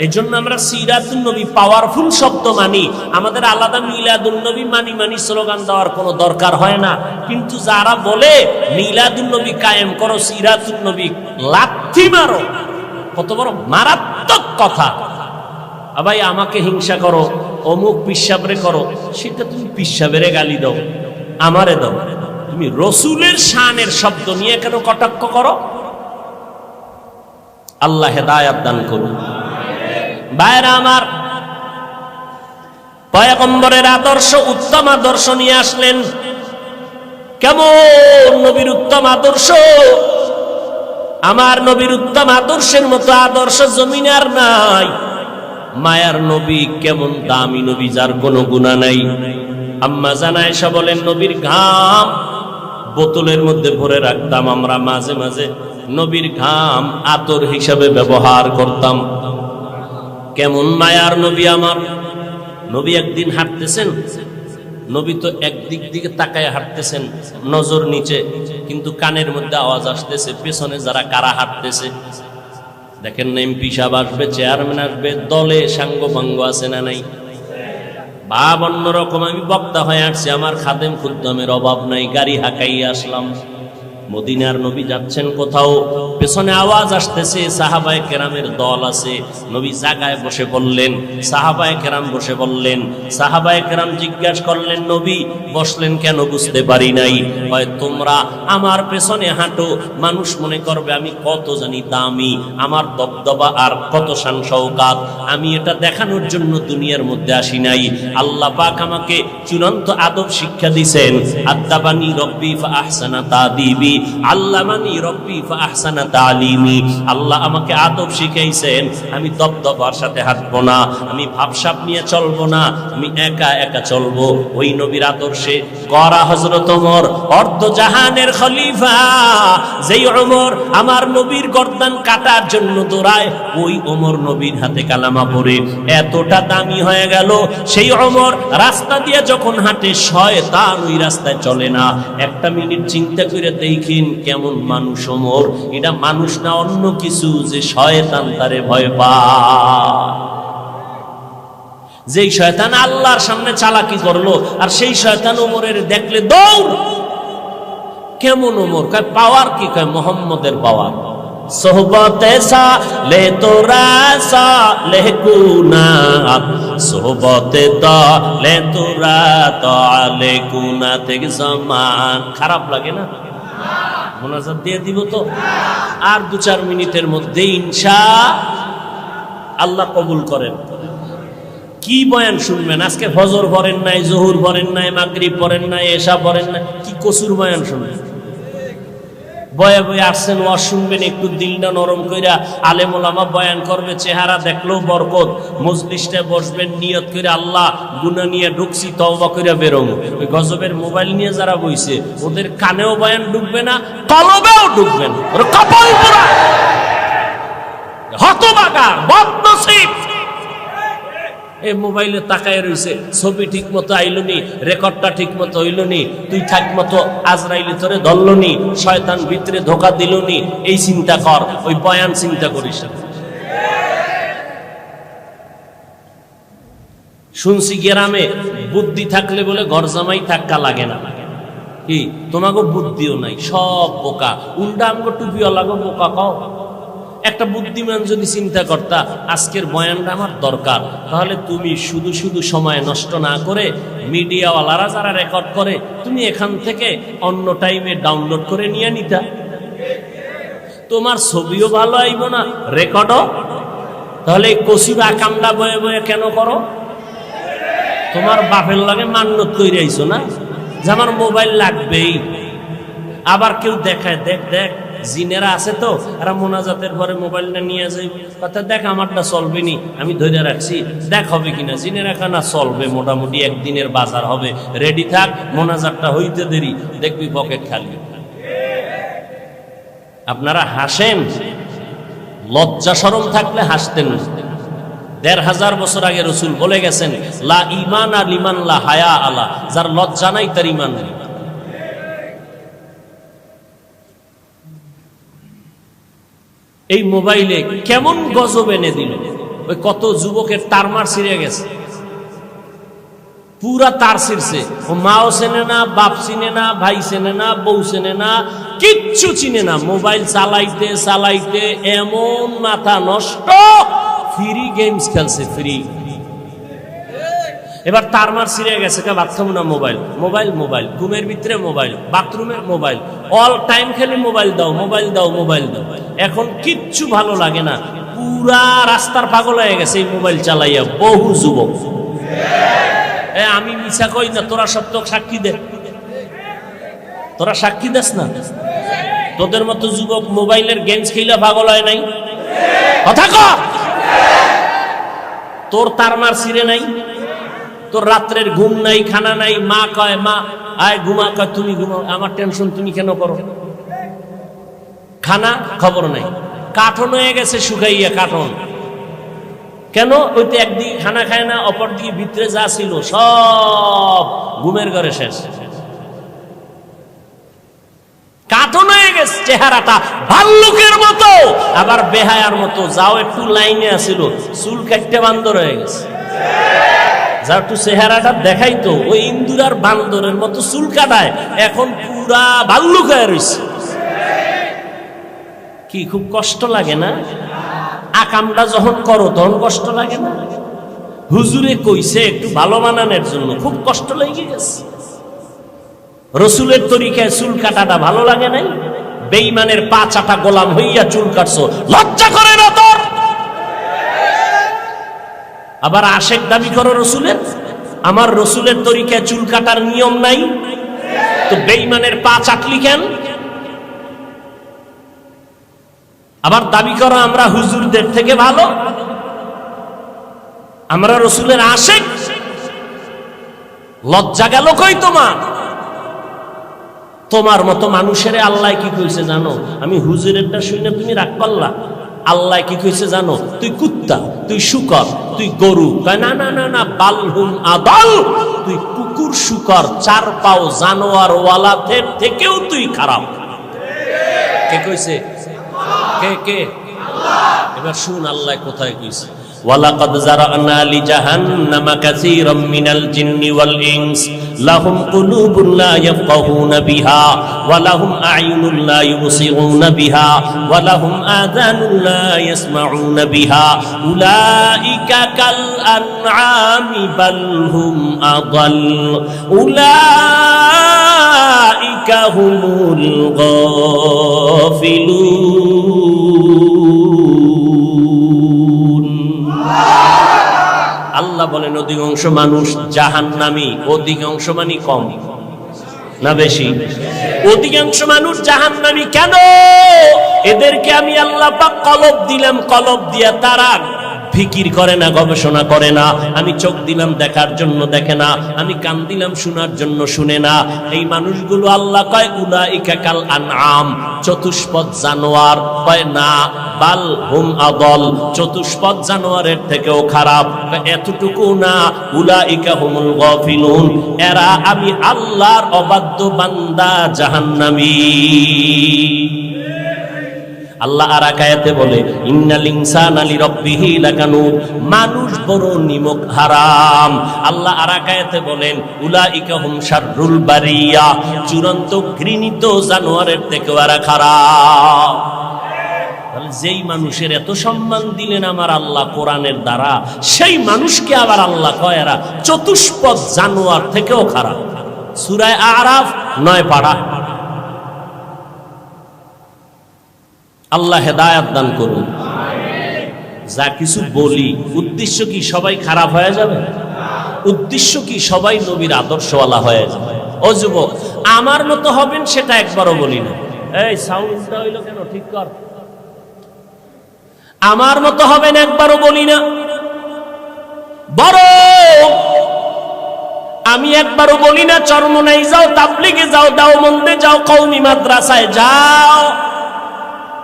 এই জন্য আমরা সিরাতুন নবী পাওয়ারফুল শব্দ মানি। আমাদের আলাদা মিলাদুন নবী মানি স্লোগান দেওয়ার কোনো দরকার হয় না। কিন্তু যারা বলে মিলাদুন নবী কায়েম করো, সিরাতুন নবী লাথি মারো, কত বড় মারাত্মক কথা। ভাই আমাকে হিংসা করো, অমুক পিসাবরে করো, সেটা তুমি পিসাবেরে গালি দাও, আমারে দাও, তুমি রসুলের শানের শব্দ নিয়ে কেন কটাক্ষ করো? আল্লাহ হেদায়াত দান করুন। ভাইরা আমার, পয়গম্বরের আদর্শ, উত্তম আদর্শ নিয়ে আসলেন। কেমন নবীর উত্তম আদর্শ! আমার নবীর উত্তম আদর্শের মতো আদর্শ জমিনে আর নাই। মায়ার নবী কেমন দামি নবী, যার কোনো গুনাহ নাই। আম্মা জান আয়েশা বলেন, নবীর ঘাম বোতলের মধ্যে ভরে রাখতাম আমরা, মাঝে মাঝে নবীর ঘাম আতর হিসাবে ব্যবহার করতাম। কেমন মায়ার নবী আমার! নবী একদিন হাঁটতেছেন, নবী তো একদিক দিকে তাকায় হাঁটতেছেন, নজর নিচে, কিন্তু কানের মধ্যে আওয়াজ আসতেছে, পেছনে যারা কারা হাঁটতেছে। দেখেন না, এমপি সাহেব আসবে, চেয়ারম্যান আসবে, দলে সাঙ্গ ভাঙ্গ আছে না নাই? ভাব অন্যরকম। আমি বক্তা হয়ে আসছি, আমার খাদেম খুদ্দামের অভাব নাই, গাড়ি হাঁকাই আসলাম। মদিনার নবী যাচ্ছেন কোথাও, পেছনে আওয়াজ আসতেছে, সাহাবায়ে কেরামের দল আছে। নবী জায়গায় বসে বললেন, সাহাবায়ে কেরাম বসে বললেন। সাহাবায়ে কেরাম জিজ্ঞাসা করলেন, নবী বসলেন কেন? বুঝতে পারি নাই। হয় তোমরা আমার পেছনে হাঁটো, মানুষ মনে করবে আমি কত জানি দামি, আমার দবদবা আর কত শান শওকাত। আমি এটা দেখানোর জন্য দুনিয়ার মধ্যে আসি নাই। আল্লাহ পাক আমাকে চূড়ান্ত আদব শিক্ষা দিয়েছেন। আদাবানি রব্বি ফা আহসানা তাদিবি, আল্লামানি রব্বি ফা আহসানা তালিমি। আল্লাহ আমাকে আদব শিখাইছেন। আমি দবদবার সাথে হাঁটবো না, আমি ভাবসাব নিয়ে চলবো না, আমি একা একা চলবো। ওই নবীর আদর্শে গড়া হযরত ওমর, অর্ধ জাহানের খলিফা। যেই ওমর আমার নবীর গর্দান কাটার জন্য দৌড়ায়, ওই ওমর নবীর হাতে কালামা পড়ে এতটা দামি হয়ে গেল। সেই ওমর রাস্তা দিয়ে যখন হাঁটে, শয়তান ওই রাস্তায় চলে না। একটা মিনিট চিন্তা করে দেখেন কেমন মানুষ ওমর। এটা মানুষ না অন্য কিছু, যে শয়তান তারে ভয় পায়। যেই শয়তান আল্লাহর সামনে চালাকি করলো, আর সেই শয়তান ওমরের দেখলে দৌড়। কেমন ওমর? কয় পাওয়ার কি? কয় মোহাম্মদের পাওয়ার। সোহবতে সালে তোরা সালে কুনাত, সোহবতে তালে তোরা তালে কুনাত। থেকে জামান খারাপ লাগে না? মোনাজাত দিয়ে দিব তো, আর 2-4 মিনিটের মধ্যে ইনশাআল্লাহ কবুল করেন। কি বয়ান শুনবেন? আজকে ফজর পড়েন নাই, জোহর পড়েন নাই, মাগরিব পড়েন নাই, এশা পড়েন নাই, কি কসুর বয়ান শুনবেন? বয়ে বয়ে আসছেন, ওয়াজ শুনবেন, একটু দিলটা নরম কইরা আলেম ওলামা বয়ান করবে, চেহারা দেখলেও বরকত। মজলিসটা বসবেন নিয়ত করে, আল্লাহ গুনাহ নিয়ে ঢুকছি, তওবা কইরা বেরোবো। ওই গজবের মোবাইল নিয়ে যারা বইছে, ওদের কানেও বয়ান ঢুকবে না, কলবেও ঢুকবে না, ওর কপাল পোড়া, হতভাগা, বদনসিব। এই মোবাইলে তাকায় রইছে, ছবি ঠিক মতো আইলনি, রেকর্ডটা ঠিক মতো হইলনি, তুই ঠিক মতো আজরাইলে তোরে ধরলনি, শয়তান ভিতরে ধোকা দিলনি, এই চিন্তা কর, ওই বয়ান চিন্তা করিস না। শুনছি গ্রামে বুদ্ধি থাকলে বলে ঘর জামাই থাকা লাগে না। কি তোমাকে বুদ্ধিও নাই, সব বোকা। উল্টা আমগো টুপিওয়ালাগো বোকা কও। একটা বুদ্ধিমান যদি চিন্তা করতা আজকের বয়ানটা আমার দরকার, তাহলে তুমি শুধু শুধু সময় নষ্ট না করে, মিডিয়াওয়ালারা যারা রেকর্ড করে, তুমি এখান থেকে অন্য টাইমে ডাউনলোড করে নিয়ে নিতা। তোমার ছবিও ভালো আইব না, রেকর্ডও। তাহলে এই কসুর আকামটা বয়ে বয়ে কেন করো? তোমার বাপের লাগে মান্যত কইরে আইছো না যে আমার মোবাইল লাগবেই। আবার কেউ দেখায়, দেখ দেখ জিনেরা আছে তো, এরা মোনাজাতের পরে মোবাইলটা নিয়ে যাই, কথা দেখ আমারটা চলবে নি, আমি ধরে রাখছি, দেখ হবে কিনা। জিনেরা খানা চলবে, মোটামুটি একদিনের বাজার হবে, রেডি থাক, মোনাজাতটা হইতে দেরি, দেখবি পকেট খালি। আপনারা হাসেন, লজ্জা শরম থাকলে হাসতেন। ১৫০০ বছর আগে রসুল বলে গেছেন, লা ইমানা লিমান লা হায়া আলা, যার লজ্জা নাই তার ইমান নেই। এই মোবাইলে কেমন গজব এনে দিল, ওই কত যুবকের তারমার ছিঁড়ে গেছে, পুরা তার ছিঁড়ছে। ও মাও চেনে না, বাপ চিনে না, ভাই চেনে না, বউ চেনে না, কিচ্ছু চিনে না। মোবাইল চালাইতে চালাইতে এমন মাথা নষ্ট, ফ্রি গেমস খেলছে, ফ্রি। এবার তারমার ছিঁড়ে গেছে, বাথরুম না মোবাইল, মোবাইল মোবাইল, ঘুমের ভিতরে মোবাইল, বাথরুমের মোবাইল, অল টাইম খেলে মোবাইল দাও, মোবাইল দাও, মোবাইল দাও। এখন কিচ্ছু ভালো লাগে না, পুরা রাস্তার পাগল হয়ে গেছে এই মোবাইল চালাইয়া বহু যুবক। আমি মিছা কই না, তোরা সব তো সাক্ষী দে, তোরা সাক্ষী দেস না? তোদের মতো যুবক মোবাইলের গেমস খেলা পাগল হয় নাই? কথা কর। তোর তারমার ছিঁড়ে নাই, তোর রাত্রের ঘুম নাই, খানা নাই, মা কয় মা আয় ঘুমা, কয় তুমি ঘুমাও, আমার টেনশন তুমি কেন করো? খানা খবর নাই, কাঠন হয়ে গেছে শুকাইয়া কাঠন। কেন? ওই তো একদিকে খানা খায় না, অপর দিকে ভিতরে যা ছিল সব ঘুমের ঘরে শেষ, কাঠন হয়ে গেছে। চেহারাটা ভাল্লুকের মতো, আবার বেহায়ার মতো। যাও একটু লাইনে আসিল, চুল কাটতে বান্দর হয়ে গেছে। যা একটু চেহারাটা দেখাইতো, ওই ইন্দুরার বান্দরের মতো চুল কাটায়, এখন পুরা ভাল্লুক হয়ে রয়েছে। কি খুব কষ্ট লাগে না? আকামটা যখন করো তখন কষ্ট লাগে না? হুজুরে কইছে একটু ভালো বানানোর জন্য, খুব কষ্ট লেগে গেছে। রসুলের তরিকায় চুল কাটাটা ভালো লাগে নাই? বেঈমানের পা চাটা গোলাম হইয়া চুল কাটছো, লজ্জা করে না তোর? আবার আশেক দাবি করো রসুলের। আমার রসুলের তরিকায় চুল কাটার নিয়ম নাই, তো বেঈমানের পা চাটলি কেন? আবার দাবি করো আমরা হুজুরদের থেকে ভালো, আমরা রসুলের আশেক। লজ্জা গেল কই তোমার? তোমার মতো মানুষের আল্লাহ কি কইছে জানো? আমি হুজুরেরটা শুনে তুমি রাগ করলা। আল্লাহ কি কইছে জানো? তুই কুত্তা, তুই শুকর, তুই গরু। কয় না না না না, বালহুম আদাল, তুই কুকুর শুকর 4 পাও জানোয়ার ওয়ালাদের থেকেও তুই খারাপ। কে কইছে? কে কে? এবার শুন আল্লাহ কোথায় কইছে। ওয়ালাকাদ যারানা লিজাহান্নামা কাসীরাম মিনাল জিন্নি ওয়াল ইনস লাহুম কুলুবুন লা ইয়াফকাহুনা বিহা ওয়া লাহুম আ'য়ুনুন লা ইউবসিরুনা বিহা ওয়া লাহুম আযানুন লা ইয়াসমাউনা বিহা উলাইকা কাল আনআমি বাল হুম আদাল উলাইকা হুমুল গাফিলুন। আল্লাহ বলেন অধিকাংশ মানুষ জাহান্নামী। অধিকাংশ মানে কম না বেশি? অধিকাংশ মানুষ জাহান্নামী। কেন? এদেরকে আমি আল্লাহ পাক কলব দিলাম, কলব দিয়া তারা ফিকির করে না, গবেষণা করে না। আমি চোখ দিলাম দেখার জন্য দেখে না, আমি কান দিলাম শোনার জন্য শুনে না। এই মানুষগুলো আল্লাহ কয় উলাইকা কাল আনআম, চতুষ্পদ জানোয়ার। কয় না, বাল হুম আদল, চতুষ্পদ জানোয়ারের থেকেও খারাপ। এতটুকু না, উলাইকা হুমুল গাফিলুন, এরা আমি আল্লাহর অবাধ্য বান্দা, জাহান্নামী। আল্লাহ আর এক আয়াতে বলে ইন্নাল ইনসানা লিরাব্বিহি লাকানুদ, মানুষ বড় নিমক হারাম। আল্লাহ আর এক আয়াতে বলেন উলাইকা হুম শাররুল বারিয়া, চূড়ান্ত ঘৃণিত জানোয়ারের থেকেও এরা খারাপ। যেই মানুষের এত সম্মান দিলেন আমার আল্লাহ কোরআনের দ্বারা, সেই মানুষকে আবার আল্লাহ কয় এরা চতুষ্পদ জানোয়ার থেকেও খারাপ। সূরা আরাফ 9 পারা। আল্লাহ হেদায়েত দান করুন। যা কিছু বলি, উদ্দেশ্য কি সবাই খারাপ হয়ে যাবে? উদ্দেশ্য কি সবাই নবীর আদর্শওয়ালা হয়ে যাবে? ও যুবক, আমার মতো হবেন সেটা একবারও বলি না। এই সাউন্ডটা হইলো কেন? ঠিক কর। আমার মতো হবেন একবারও বলি না, বরং আমি একবারও বলি না চরমনাই যাও, তাবলিগে যাও, দাওবন্দে যাও, কওমি মাদ্রাসায় যাও,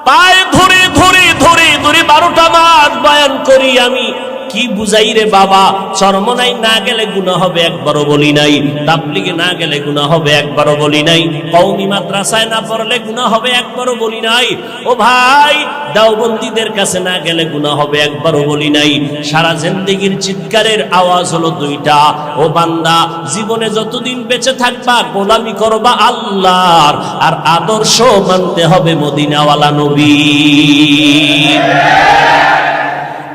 পায়ে ধরে ধরে ধরে ধরে 12টা মাস বয়ান করি। আমি কি বুঝাই রে বাবা? চরমনাই না গেলে গুনাহ হবে একবারও বলি নাই, তাবলিগে না গেলে গুনাহ হবে একবারও বলি নাই, কওমি মাদ্রাসায় না পড়লে গুনাহ হবে একবারও বলি নাই। ও ভাই, দাওবন্দীদের কাছে না গেলে গুনাহ হবে একবারও বলি নাই। সারা জিন্দেগির চিৎকারের আওয়াজ হলো 2টা, ও বান্দা, জীবনে যতদিন বেঁচে থাকবা গোলামি করবা আল্লাহর, আর আদর্শ মানতে হবে মদিনাওয়ালা নবী।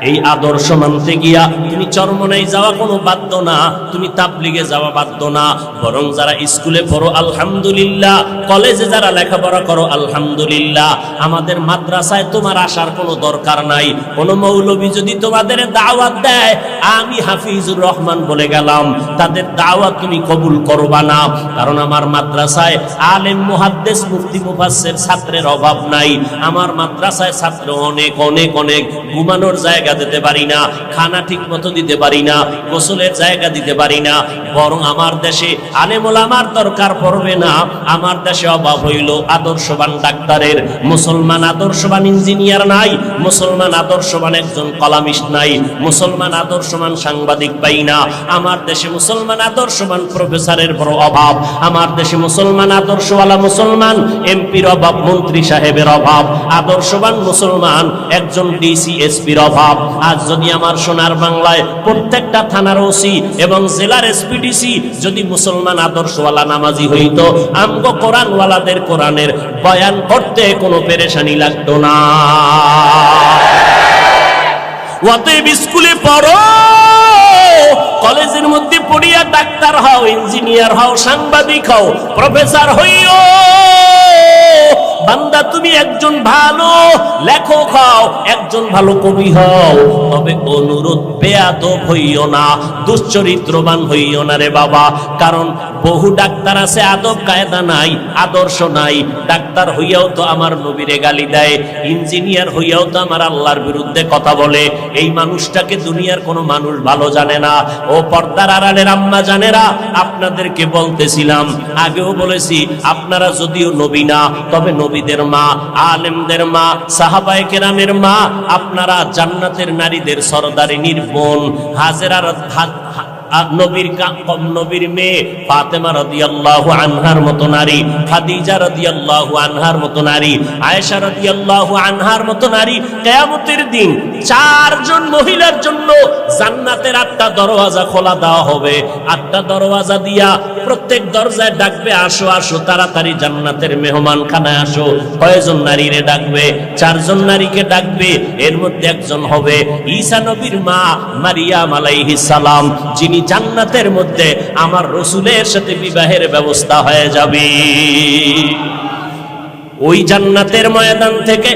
এই আদর্শ মানতে গিয়া তুমি চরমনাই যাওয়া কোনো বাধ্য না, তুমি তাবলিগে যাওয়া বাধ্য না। বরং যারা স্কুলে পড়ো আলহামদুলিল্লাহ, কলেজে যারা লেখাপড়া করো আলহামদুলিল্লাহ, আমাদের মাদ্রাসায় তোমার আসার কোনো দরকার নাই। কোনো মৌলবী যদি তোমাদের দাওয়াত দেয়, আমি হাফিজুর রহমান বলে গেলাম, তাদের দাওয়াত তুমি কবুল করবা না। কারণ আমার মাদ্রাসায় আলেম, মুহাদ্দিস, মুফতি, মুফাসসির ছাত্রের অভাব নাই। আমার মাদ্রাসায় ছাত্র অনেক অনেক অনেক। ঘুমানোর জায়গা দিতে পারি না, খানা ঠিক মতো দিতে পারি না, গোসলের জায়গা দিতে পারি না। বরং আমার দেশে আলেম ওলামার দরকার পড়বে না। আমার দেশে অভাব হইল আদর্শবান ডাক্তারের, মুসলমান আদর্শবান ইঞ্জিনিয়ার নাই, মুসলমান আদর্শবান একজন কলামিস্ট নাই, মুসলমান আদর্শবান সাংবাদিক পাই না। আমার দেশে মুসলমান আদর্শবান প্রফেসরের বড় অভাব। আমার দেশে মুসলমান আদর্শওয়ালা মুসলমান এমপির অভাব, মন্ত্রী সাহেবের অভাব। আদর্শবান মুসলমান একজন ডিসি, এসপির অভাব। আজ যদি আমার সোনার বাংলায় প্রত্যেকটা থানার ওসি এবং জেলার এসপিডিসি যদি মুসলমান আদর্শওয়ালা নামাজি হইতো, আমগো কোরআনওয়ালাদের কোরআনের বয়ান করতে কোনো পেরেশানি লাগতো না। অতএব স্কুলে পড়ো, কলেজের মধ্যে পড়িয়া ডাক্তার হও, ইঞ্জিনিয়ার হও, সাংবাদিক হও, প্রফেসর হইও। বান্দা, তুমি একজন ভালো লেখক হও, একজন ভালো কবি হও, তবে অনুরোধ বেয়াদব হইও না, দুশ্চরিত্রবান হইও না রে বাবা। কারণ বহু ডাক্তার আছে আদব কায়দা নাই, আদর্শ নাই। ডাক্তার হইয়াও তো আমার নবীরে গালি দেয়, ইঞ্জিনিয়ার হইয়াও তো আমার আল্লাহর বিরুদ্ধে কথা বলে। এই মানুষটাকে দুনিয়ার কোনো মানুষ ভালো জানে না। ও পর্দার আড়ালের আম্মা জানেরা, আপনাদেরকে বলতেছিলাম, আগেও বলেছি, আপনারা যদিও নবী না, তবে নবীদের মা, আলেমদের মা, সাহাবায়ে কেরামের মা, আপনারা জান্নাতের নারীদের সরদারিনীর বোন, নবীর মেয়ে ফাতেমা রাদিয়াল্লাহু আনহার মতো নারী, খাদিজা রাদিয়াল্লাহু আনহার মতো নারী, আয়েশা রাদিয়াল্লাহু আনহার মতো নারী, কিয়ামতের দিন 4 জন মহিলার জন্য জান্নাতের 8টা দরওয়াজা খোলা দেওয়া হবে। 8টা দরওয়াজা দিয়া প্রত্যেক দরজায় ডাকবে, আসো আসো তাড়াতাড়ি জান্নাতের মেহমানখানায় আসো। কয়জন নারীরে ডাকবে? 4 জন নারীকে ডাকবে। এর মধ্যে একজন হবে ঈসা নবীর মা মারিয়াম আলাইহিস সালাম, যিনি জান্নাতের মধ্যে আমার রাসূলের সাথে বিবাহের ব্যবস্থা হয়ে যাবে। ওই জান্নাতের ময়দান থেকে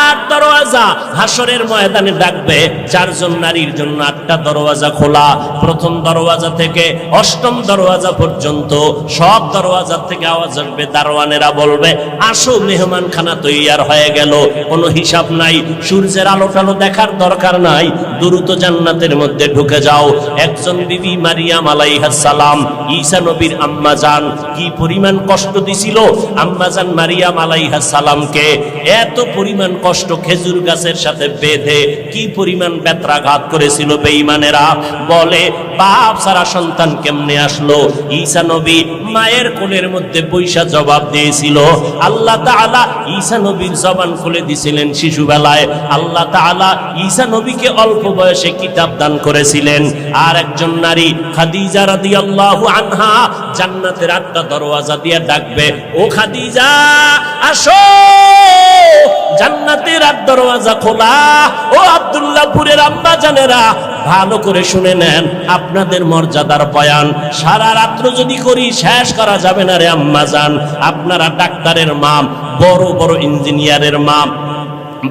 8 দরওয়াজা হাসরের ময়দানে ডাকবে। 4 জন নারীর জন্য 8টা দরওয়াজা খোলা। প্রথম দরওয়াজা থেকে 8ম দরওয়াজা পর্যন্ত সব দরওয়াজা থেকে আওয়াজ আসবে, দারোয়ানেরা বলবে, আসো মেহমানখানা তৈয়ার হয়ে গেল। কোনো হিসাব নাই, সূর্যের আলো টালো দেখার দরকার নাই, দ্রুত জান্নাতের মধ্যে ঢুকে যাও। একজন বিবি মারিয়াম আলাইহিস সালাম, ঈসা নবীর আম্মা জান, কি পরিমাণ কষ্ট দিছিল আম্মাজান মারিয়াম আলাইহিস সালামকে। এত পরিমাণ কষ্ট, খেজুর গাছের সাথে বেঁধে কি পরিমাণ বেত্রাঘাত করেছিল বেঈমানেরা। বলে, বাপ সারা সন্তান কেমনে আসলো? ঈসা নবী মায়ের কোলের মধ্যে বৈশা জবাব দিয়েছিল। আল্লাহ তাআলা ঈসা নবীর জবান খুলে দিয়েছিলেন শিশুবেলায়। আল্লাহ তাআলা ঈসা নবীকে অল্প বয়সে কিতাব দান করেছিলেন। আর একজন নারী খাদিজা রাদিয়াল্লাহু আনহা জান্নাতের 8টা দরওয়াজা দিয়ে ডাকবে, ও খাদিজা আসো, জান্নাতের 8 দরওয়াজা খোলা। ও আব্দুল্লাহপুরের আম্মা জানেরা, ভালো করে শুনে নেন, আপনাদের মর্যাদার বয়ান সারা রাত্র যদি করি শেষ করা যাবে না রে আম্মা জান। আপনারা ডাক্তারের মা, বড় বড় ইঞ্জিনিয়ারের মা,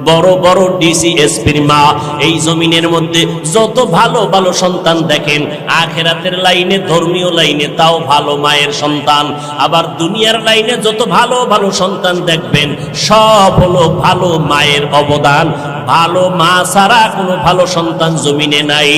বড় বড় ডিসি এসপির মা, এই জমিনের মধ্যে যত ভালো ভালো সন্তান দেখেন, আখিরাতের লাইনে ধর্মীয় লাইনে তাও ভালো মায়ের সন্তান, আবার দুনিয়ার লাইনে যত ভালো ভালো সন্তান দেখবেন সব হলো ভালো মায়ের অবদান। ভালো মা ছাড়া কোনো ভালো সন্তান জমিনে নাই।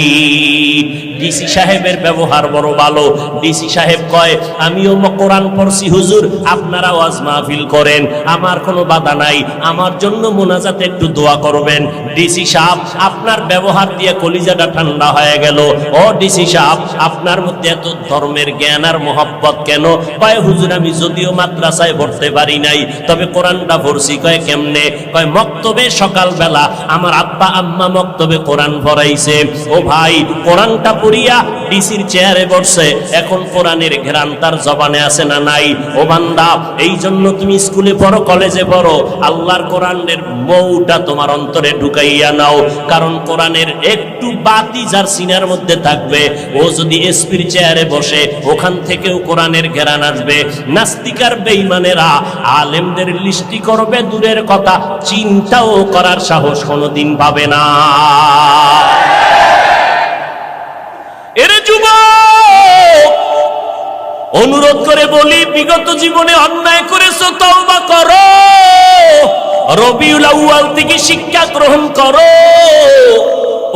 ডিসি সাহেবের ব্যবহার বড় ভালো। ডিসি সাহেব কয়, আমিও কোরআন পড়ছি হুজুর, আপনারা ওয়াজ মাহফিল করেন, আমার কোনো বাধা নাই, আমার জন্য মোনাজাতে একটু দোয়া করবেন। ডিসি সাহেব আপনার ব্যবহার দিয়ে কলিজাটা ঠান্ডা হয়ে গেল। ও ডিসি সাহেব, আপনার মধ্যে এত ধর্মের জ্ঞান আর মোহাব্বত কেন? কয়, হুজুর আমি যদিও মাদ্রাসায় পড়তে পারি নাই, তবে কোরআনটা পড়ছি। কয় কেমনে? কয় মক্তবে সকালবেলা আমার আব্বা আম্মা মক্তবে কোরআন পড়াইছে। ও ভাই, কোরআনটা পড়িয়া ডিসির চেয়ারে বসে, এখন কোরআনের ঘ্রাণ তার জবানে আছে না নাই? ও বান্দা, এই জন্য তুমি স্কুলে পড়ো, কলেজে পড়ো, আল্লাহর কোরআনের মৌটা তোমার অন্তরে ঢুকাইয়া নাও। কারণ কোরআনের একটু বাতি যার সিনার মধ্যে থাকবে, ও যদি এসপির চেয়ারে বসে, ওখান থেকেও কোরআনের ঘ্রাণ আসবে। নাস্তিকার বেঈমানেরা আলেমদের লিস্টি করবে দূরের কথা, চিন্তাও করার সাহস কোনোদিন পাবে না। এরে যুবক, অনুরোধ করে বলি, বিগত জীবনে অন্যায় করেছো, তওবা করো, রবিউল আউয়াল থেকে শিক্ষা গ্রহণ করো।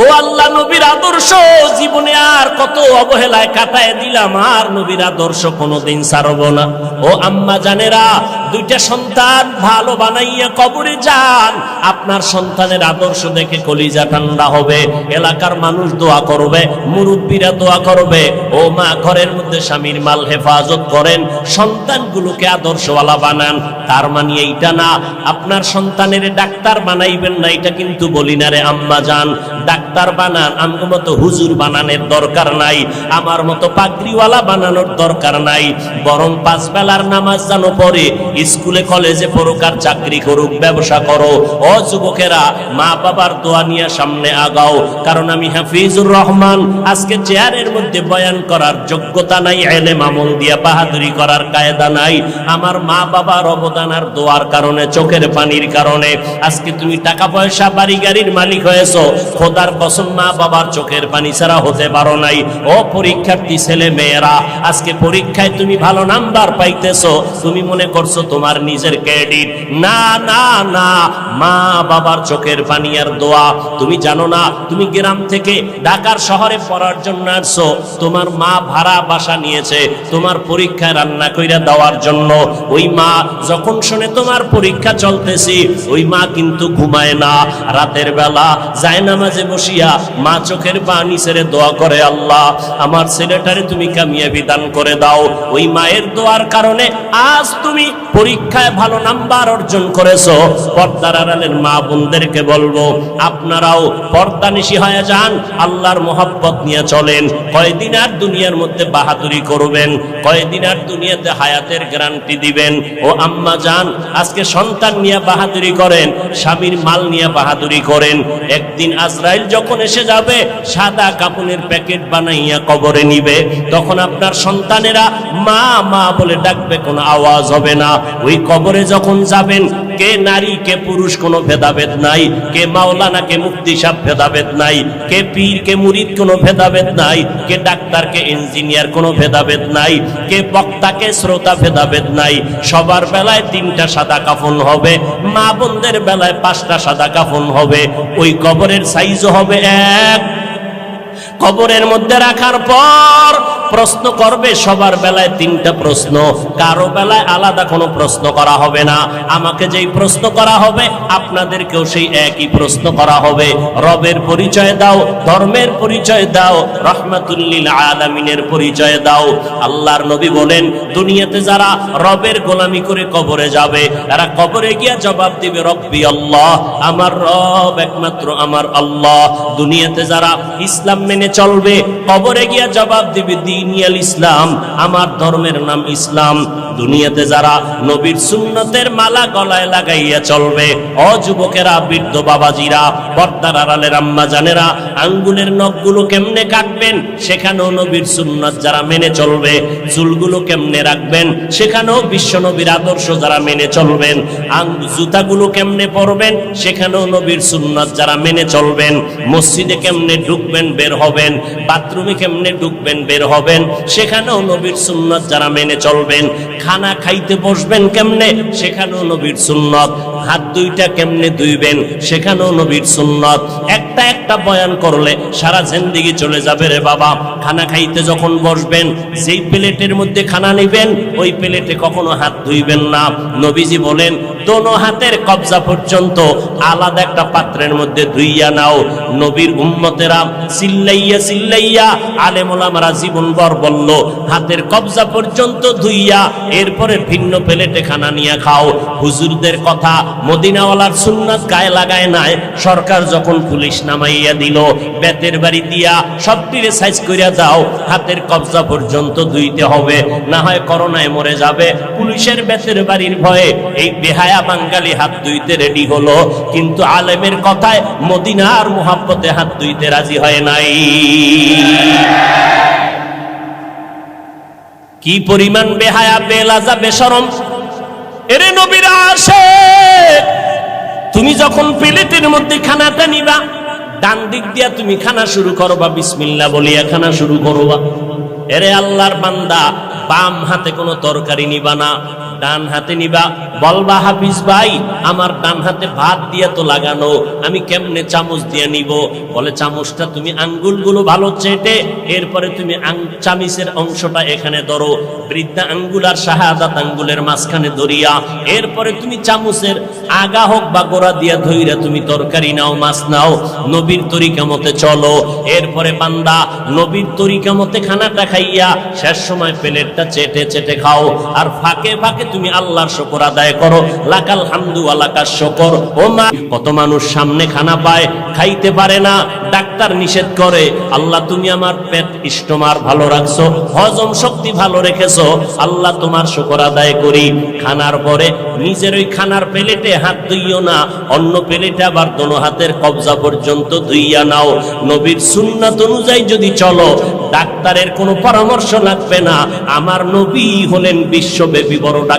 ও আল্লাহ, নবীর আদর্শ জীবনে আর কত অবহেলায় কাটায় দিলাম, আর নবীর আদর্শ কোনোদিন ছাড়ব না। ও আম্মা জানেরা, 2টা সন্তান ভালো বানাইয়া কবরে যান, আপনার সন্তানের আদর্শ দেখে কলিজা ঠান্ডা হবে, এলাকার মানুষ দোয়া করবে, মুরব্বীরা দোয়া করবে। ও মা, ঘরের মধ্যে স্বামীর মাল হেফাজত করেন, সন্তানগুলোকে আদর্শওয়ালা বানান। তার মানে এইটা না আপনার সন্তানের ডাক্তার বানাইবেন না, এটা কিন্তু বলি না রে আম্মা জান। ডাক্তার বানান, আমার মতো হুজুর বানানোর দরকার নাই, আমার মতো পাগড়িওয়ালা বানানোর দরকার নাই। বরং 5 বেলার নামাজ জানো পড়ে, স্কুলে কলেজে পড়ুক আর চাকরি করুক, ব্যবসা করো। ও যুবকেরা, মা বাবার দোয়া নিয়ে সামনে আগাও। কারণ আমি হাফিজুর রহমান, আজকে চেয়ারের মধ্যে বয়ান করার যোগ্যতা নাই, ইলম আমল দিয়া বাহাদুরি করার কায়দা নাই। আমার মা বাবার অবদান আর দোয়ার কারণে, চোখের পানির কারণে আজকে তুমি টাকা পয়সা বাড়ি গাড়ির মালিক হয়েছো। খোদার কসম, মা বাবার চোখের পানি ছাড়া হতে পারো নাই। ও পরীক্ষার্থী ছেলে মেয়েরা, আজকে পরীক্ষায় তুমি ভালো নাম্বার পাইতেছো, তুমি মনে করছো তোমার নিজের ক্রেডিট। না না না, মা বাবার চোখের পানি আর দোয়া। তুমি জানো না, তুমি গ্রাম থেকে ঢাকার শহরে পড়ার জন্য আসছো, তোমার মা ভাড়া বাসা নিয়েছে তোমার পরীক্ষায় রান্না কইরা দেওয়ার জন্য। ওই মা যখন শুনে তোমার পরীক্ষা চলতেছি, ওই মা কিন্তু ঘুমায় না, রাতের বেলা জায়নামাজে বসে বসিয়া মা চোখের পানি ছেড়ে দোয়া করে, আল্লাহ আমার ছেলেটারে তুমি কামিয়াবি দান করে দাও। ওই মায়ের দোয়ার কারণে আজ তুমি পরীক্ষায় ভালো নাম্বার অর্জন করেছো। পর্দার আড়ালের মা বোনদেরকে বলবো, আপনারাও পর্দানিশী হয়ে যান, আল্লাহর মোহাব্বত নিয়ে চলেন। কয়দিন আর দুনিয়ার মধ্যে বাহাদুরি করবেন, কয়দিন আর দুনিয়াতে হায়াতের গ্যারান্টি দিবেন। ও আম্মা জান, আজকে সন্তান নিয়ে বাহাদুরি করেন, স্বামীর মাল নিয়ে বাহাদুরি করেন। একদিন আজরাইল যখন এসে যাবে, সাদা কাপড়ের প্যাকেট বানাইয়া কবরে নিবে, তখন আপনার সন্তানেরা মা মা বলে ডাকবে, কোনো আওয়াজ হবে না। ওই কবরে যখন যাবেন, কে নারী কে পুরুষ কোনো ভেদাভেদ নাই, কে মাওলানা কে মুফতি সাহেব ভেদাভেদ নাই, কে পীর কে মুরিদ কোনো ভেদাভেদ নাই, কে ডাক্তার কে ইঞ্জিনিয়ার কোনো ভেদাভেদ নাই, কে বক্তা কে শ্রোতা ভেদাভেদ নাই। সবার বেলায় 3টা সাদা কাফন হবে, মা বোনদের বেলায় 5টা সাদা কাফন হবে। ওই কবরের সাইজও হবে এক। কবরের মধ্যে রাখার পর প্রশ্ন করবে, সবার বেলায় 3টা প্রশ্ন, কারো বেলায় আলাদা কোনো প্রশ্ন করা হবে না। আমাকে যেই প্রশ্ন করা হবে, আপনাদেরকেও সেই একই প্রশ্ন করা হবে। রবের পরিচয় দাও, ধর্মের পরিচয় দাও, রাহমাতুল লিল আলামিনের পরিচয় দাও। আল্লাহর নবী বলেন, দুনিয়াতে যারা রবের গোলামি করে কবরে যাবে, তারা কবরে গিয়া জবাব দিবে, রব্বি আল্লাহ, আমার রব একমাত্র আমার আল্লাহ। দুনিয়াতে যারা ইসলাম মেনে চলবে, কবরে গিয়া জবাব দিবে, দিনিয়াল ইসলাম, আমার ধর্মের নাম ইসলাম। দুনিয়াতে যারা নবীর সুন্নতের মালা গলায় লাগাইয়া চলবে, অযুবকেরা, বৃদ্ধ বাবাজিরা, পর্দার আড়ালের আম্মা জানেরা, আঙ্গুলের নখগুলো কেমনে কাটবেন, সেখানেও নবীর সুন্নত যারা মেনে চলবে। চুলগুলো কেমনে রাখবেন, সেখানেও বিশ্ব নবীর আদর্শ যারা মেনে চলবেন। জুতাগুলো কেমনে পরবেন, সেখানেও নবীর সুন্নত যারা মেনে চলবেন। মসজিদে কেমনে ঢুকবেন বের হবেন, বাথরুমে কেমনে ঢুকবেন বের হবেন, সেখানেও নবীর সুন্নত যারা মেনে চলবেন। খানা খাইতে বসবেন কেমনে, সেখানেও নবীর সুন্নত। হাত দুইটা কেমনে ধুইবেন, সেখানেও নবীর সুন্নত। একটা একটা বয়ান করলে সারা জিন্দেগি চলে যাবে রে বাবা। খানা খাইতে যখন বসবেন, যেই প্লেটের মধ্যে খানা নেবেন, ওই প্লেটে কখনো হাত ধুইবেন না। নবীজি বলেন, দোনো হাতের কবজা পর্যন্ত আলাদা একটা পাত্রের মধ্যে ধুইয়া নাও। নবীর উম্মতেরা চিল্লাইয়া চিল্লাইয়া আলেম ওলামারা জীবনভর বলল, হাতের কবজা পর্যন্ত ধুইয়া এরপরে ভিন্ন প্লেটে খানা নিয়ে খাও। হুজুরদের কথা, মদিনাওয়ালার সুন্নাত গায়ে লাগায় নাই। সরকার যখন পুলিশ নামাইয়া দিল, বেতের বাড়ি দিয়া সবটিরে সাইজ করিয়া দাও, হাতের কবজা পর্যন্ত ধুইতে হবে, না হয় করোনায় মরে যাবে। পুলিশের বেতের বাড়ির ভয়ে এই বেহায়া বাঙালি হাত ধুইতে রেডি হলো, কিন্তু আলেমের কথায় মদিনার মুহাব্বতে হাত ধুইতে রাজি হয় নাই। কি পরিমাণ বেহায়া, বেলাজা, বেশরম! এরে নবীর আশিক, তুমি যখন প্লেটের মধ্যে খানাটা নিবা, ডান দিক দিয়া তুমি খানা শুরু করবা, বিসমিল্লাহ বলিয়া খানা শুরু করবা। এরে আল্লাহর বান্দা, বাম হাতে কোনো তরকারি নিবা না, ডান হাতে নিবা। বলবা, হাফিজ ভাই আমার ডান হাতে ভাত দিয়া তো লাগানো, আমি কেমনে চামচ দিয়ে নিব? বলে, চামচটা তুমি আঙ্গুলগুলো ভালো চেটে, এরপরে তুমি চামিচের অংশটা এখানে ধরো, বৃদ্ধা আঙ্গুল আর শাহাদাত আঙ্গুলের মাঝখানে ধরিয়া, এরপরে তুমি চামচের আগা হোক বা গোড়া দিয়া ধইরা তুমি তরকারি নাও, মাছ নাও, নবীর তরিকা মতে চলো। এরপরে বান্দা নবীর তরিকা মতে খানাটা খাইয়া শেষ সময় প্লেটটা চেটে চেটে খাও, আর ফাঁকে ফাঁকে তুমি আল্লাহর শুকর আদায় করো, লাকাল হামদু ওয়া লাকাশ শুকর। ও মা, কত মানুষ সামনে খানা পায়, খাইতে পারে না, ডাক্তার নিষেধ করে, আল্লাহ তুমি আমার পেট স্টোমার ভালো রাখছো, হজম শক্তি ভালো রেখেছো, আল্লাহ তোমার শুকর আদায় করি। খানার পরে নিজের ওই খানার প্লেটে হাত ধুইও না, অন্য প্লেটে আবার দোনো হাতের কবজা পর্যন্ত ধুইয়া নাও। নবীর সুন্নাত অনুযায়ী যদি চলো, ডাক্তারের কোনো পরামর্শ লাগবে না। আমার নবী হলেন বিশ্বব্যাপী বড় ডাক্তার।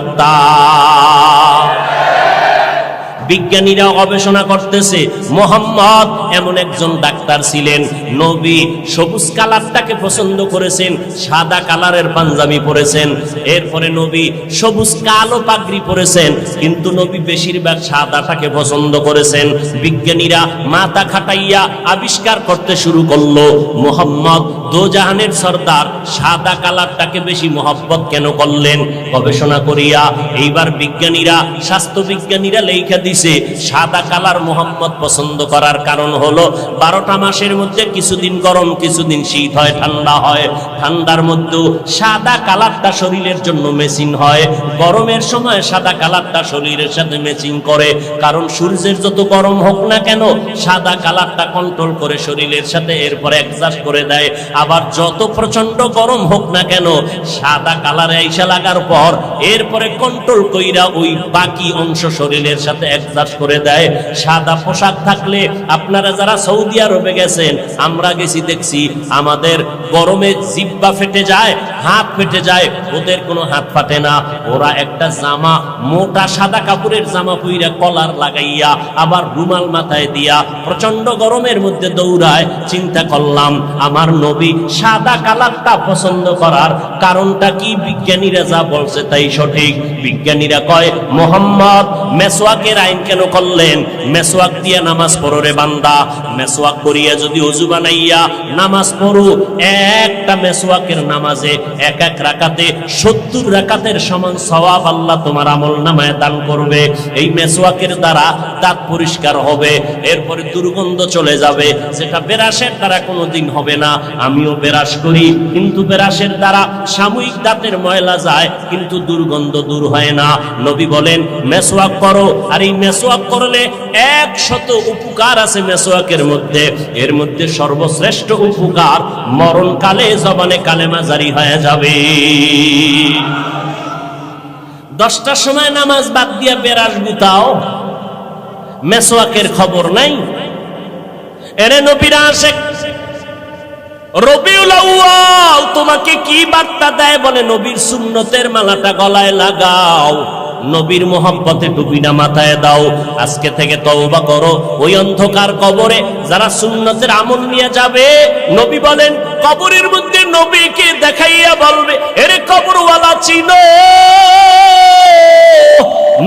বিজ্ঞানীরা গবেষণা করতেছে, মোহাম্মদ এমন একজন ডাক্তার ছিলেন, নবী সবুজ কালারটাকে পছন্দ করেছেন, সাদা কালারের পাঞ্জাবি পরেছেন। এরপরে নবী সবুজ কালো পাগড়ি পরেছেন, কিন্তু নবী বেশিরভাগ সাদাটাকে পছন্দ করেছেন। বিজ্ঞানীরা মাথা খাটাইয়া আবিষ্কার করতে শুরু করলো, মুহাম্মদ দোজাহানের সর্দার সাদা কালারটাকে বেশি মহব্বত কেন করলেন। গবেষণা করিয়া এইবার বিজ্ঞানীরা, স্বাস্থ্য বিজ্ঞানীরা লেখা দিছে সাদা কালার মুহাম্মদ পছন্দ করার কারণ হলো 12টা মাসের মধ্যে কিছুদিন গরম, কিছুদিন শীত হয়, ঠান্ডা হয়। ঠান্ডার মধ্যে সাদা কালারটা শরীরের জন্য মেশিন হয়, গরমের সময় সাদা কালারটা শরীরের সাথে মেশিন করে। কারণ সূর্যের যত গরম হোক না কেন, সাদা কালারটা কন্ট্রোল করে শরীরের সাথে, এরপরে অ্যাডজাস্ট করে দেয়। আবার যত প্রচন্ড গরম হোক না কেন, সাদা কালারে আইসা লাগার পর এরপরে কন্ট্রোল কইরা ওই বাকি অংশ শরীরের সাথে অ্যাডজাস্ট করে দেয়। সাদা পোশাক থাকলে, আপনারা যারা সৌদি আরবে গেছেন, আমরা গেছি দেখছি, আমাদের গরমে জিব্বা ফেটে যায়, হাত ফেটে যায়, ওদের কোনো হাত ফাটে না। ওরা একটা জামা, মোটা সাদা কাপড়ের জামা পইরা কলার লাগাইয়া আবার রুমাল মাথায় দিয়া প্রচন্ড গরমের মধ্যে দৌড়ায়। চিন্তা করলাম আমার নবী সাদা কালারটা পছন্দ করার কারণটা কি? বিজ্ঞানীরা যা বলছে তাই সঠিক। বিজ্ঞানীরা কয়, মোহাম্মদ মেসওয়াকের আইন কেন করলেন? মেসওয়াক দিয়া নামাজ পড়ো রে বান্দা, মেসওয়াক করিয়া যদি ওযু বানাইয়া নামাজ পড়ো, একটা মেসওয়াকের নামাজে এক এক রাকাতে 70 রাকাতের সমান সওয়াব আল্লাহ তোমার আমলনামায় দান করবে। এই মেসওয়াকের দ্বারা দাঁত পরিষ্কার হবে, এরপরে দুর্গন্ধ চলে যাবে, যেটা বেরাসের দ্বারা কোনোদিন হবে না। আমিও বেরাস করি, কিন্তু বেরাসের দ্বারা সাময়িক দাঁতের ময়লা যায়, কিন্তু দুর্গন্ধ দূর হয় না। নবী বলেন মেসওয়াক করো, আর এই মেসওয়াক করলে 100 উপকার আছে মেসওয়াকের মধ্যে। এর মধ্যে সর্বশ্রেষ্ঠ উপকার, মরণকালে জবানে কালেমা জারি হয়ে যাবে। 10টার সময় নামাজ বাদ দিয়া বেরাস গুতাও, মেসওয়াকের খবর নাই। এরে নবীরা আসে, রবিউল আউয়াল তোমাকে কি বার্তা দেয়? বলে নবীর সুন্নতের মালাটা গলায় লাগাও, নবীর মোহাব্বতে টুপিটা মাথায় দাও। আজকে থেকে তওবা করো, ওই অন্ধকার কবরে যারা সুন্নতের আমল নিয়ে যাবে, নবী বলেন কবরের মধ্যে নবীকে দেখাইয়া বলবে, এরে কবরওয়ালা চিনো,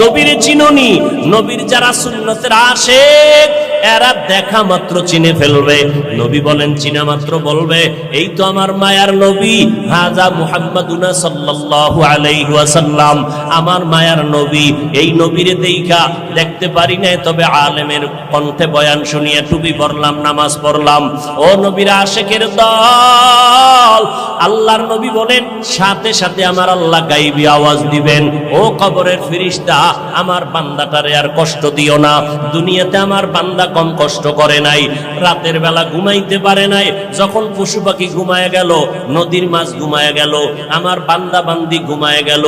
নবীর চিনোনি। নবীর যারা সুন্নতের আশিক, এরা দেখা মাত্র চিনে ফেলবে। নবী বলেন চিনা মাত্র বলবে, এই তো আমার মায়ার নবী, হাজা মুহাম্মাদুনা সাল্লাল্লাহু আলাইহি ওয়াসাল্লাম, আমার মায়ার নবী। এই নবীরে দেইখা দেখতে পারি না, তবে আলেমের কণ্ঠে বয়ান শুনিয়ে টুপি পরলাম, নামাজ পড়লাম। ও নবীর আশিকের দল, আল্লাহর নবী বলেন সাথে সাথে আমার আল্লাহ গাইবি আওয়াজ দিবেন, ও কবরের ফেরেশতা, আমার বান্দাটারে আর কষ্ট দিও না। দুনিয়াতে আমার বান্দা কম কষ্ট করে নাই, রাতের বেলা ঘুমাইতে পারে নাই, যখন পশু পাখি ঘুমায় গেল, নদীর মাছ ঘুমায় গেল, আমার বান্দা বান্দি ঘুমায় গেল,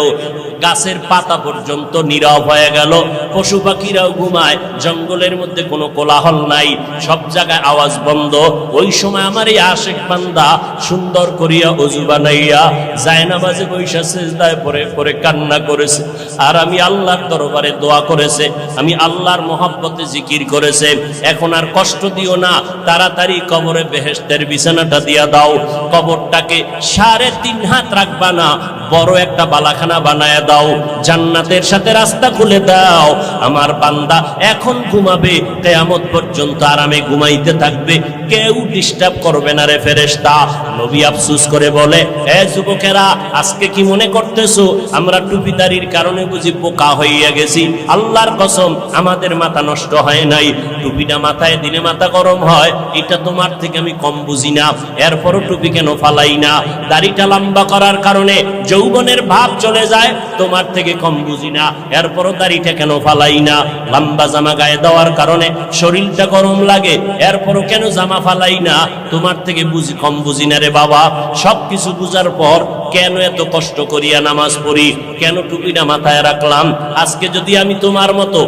গাছের পাতা পর্যন্ত নীরব হয়ে গেল, পশু পাখিরাও ঘুমায়, জঙ্গলের মধ্যে কোনো কোলাহল নাই, সব জায়গায় আওয়াজ বন্ধ। ওই সময় আমার এই আশিক বান্দা সুন্দর করিয়া ওযু বানাইয়া জায়নামাজে বৈশা সিজদায় পড়ে পড়ে কান্না করেছে, আর আমি আল্লাহর দরবারে দোয়া করেছে, আমি আল্লাহর মহব্বতে জিকির করেছে। এখন আর কষ্ট দিও না, তাড়াতাড়ি কবরে বেহেশতের বিছানাটা দিয়া দাও। কবরটাকে 3.5 হাত রাখবা না, বড় একটা বালাখানা বানায় দাও, জান্নাতের সাথে রাস্তা খুলে দাও। আমার বান্দা এখন ঘুমাবে, কিয়ামত পর্যন্ত আরামে ঘুমাইতে থাকবে, কেউ ডিস্টার্ব করবে না রে ফেরেশতা। নবী আফসোস করে বলে, এ যুবকেরা, আজকে কি মনে করতেছো আমরা টুপিদারির কারণে বুঝি বোকা হইয়া গেছি? আল্লাহর কসম, আমাদের মাথা নষ্ট হয় নাই। টুপিটা মাথায় দিলে মাথা গরম হয়, এটা তোমার থেকে আমি কম বুঝি না, এরপরও টুপি কেন ফালাই না? দাড়িটা লম্বা করার কারণে যৌবনের ভাব চলে যায়, তোমার থেকে কম বুঝি না, এরপরও দাড়িটা কেন ফালাই না? লম্বা জামা গায়ে দেওয়ার কারণে শরীরটা গরম লাগে, এরপরও কেন জামা ফালাই না? তোমার থেকে কম বুঝি না রে বাবা। সবকিছু বুঝার পর কেন এত কষ্ট করিয়া নামাজ পড়ি, কেন টুপিটা মাথায় রাখলাম? আজকে যদি আমি তোমার মতো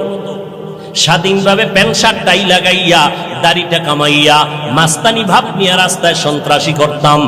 স্বাধীনভাবে প্যান্ট শার্ট টাই লাগাইয়া দাড়িটা কামাইয়া মাস্তানি ভাব নিয়ে রাস্তায় সন্ত্রাসী করতাম।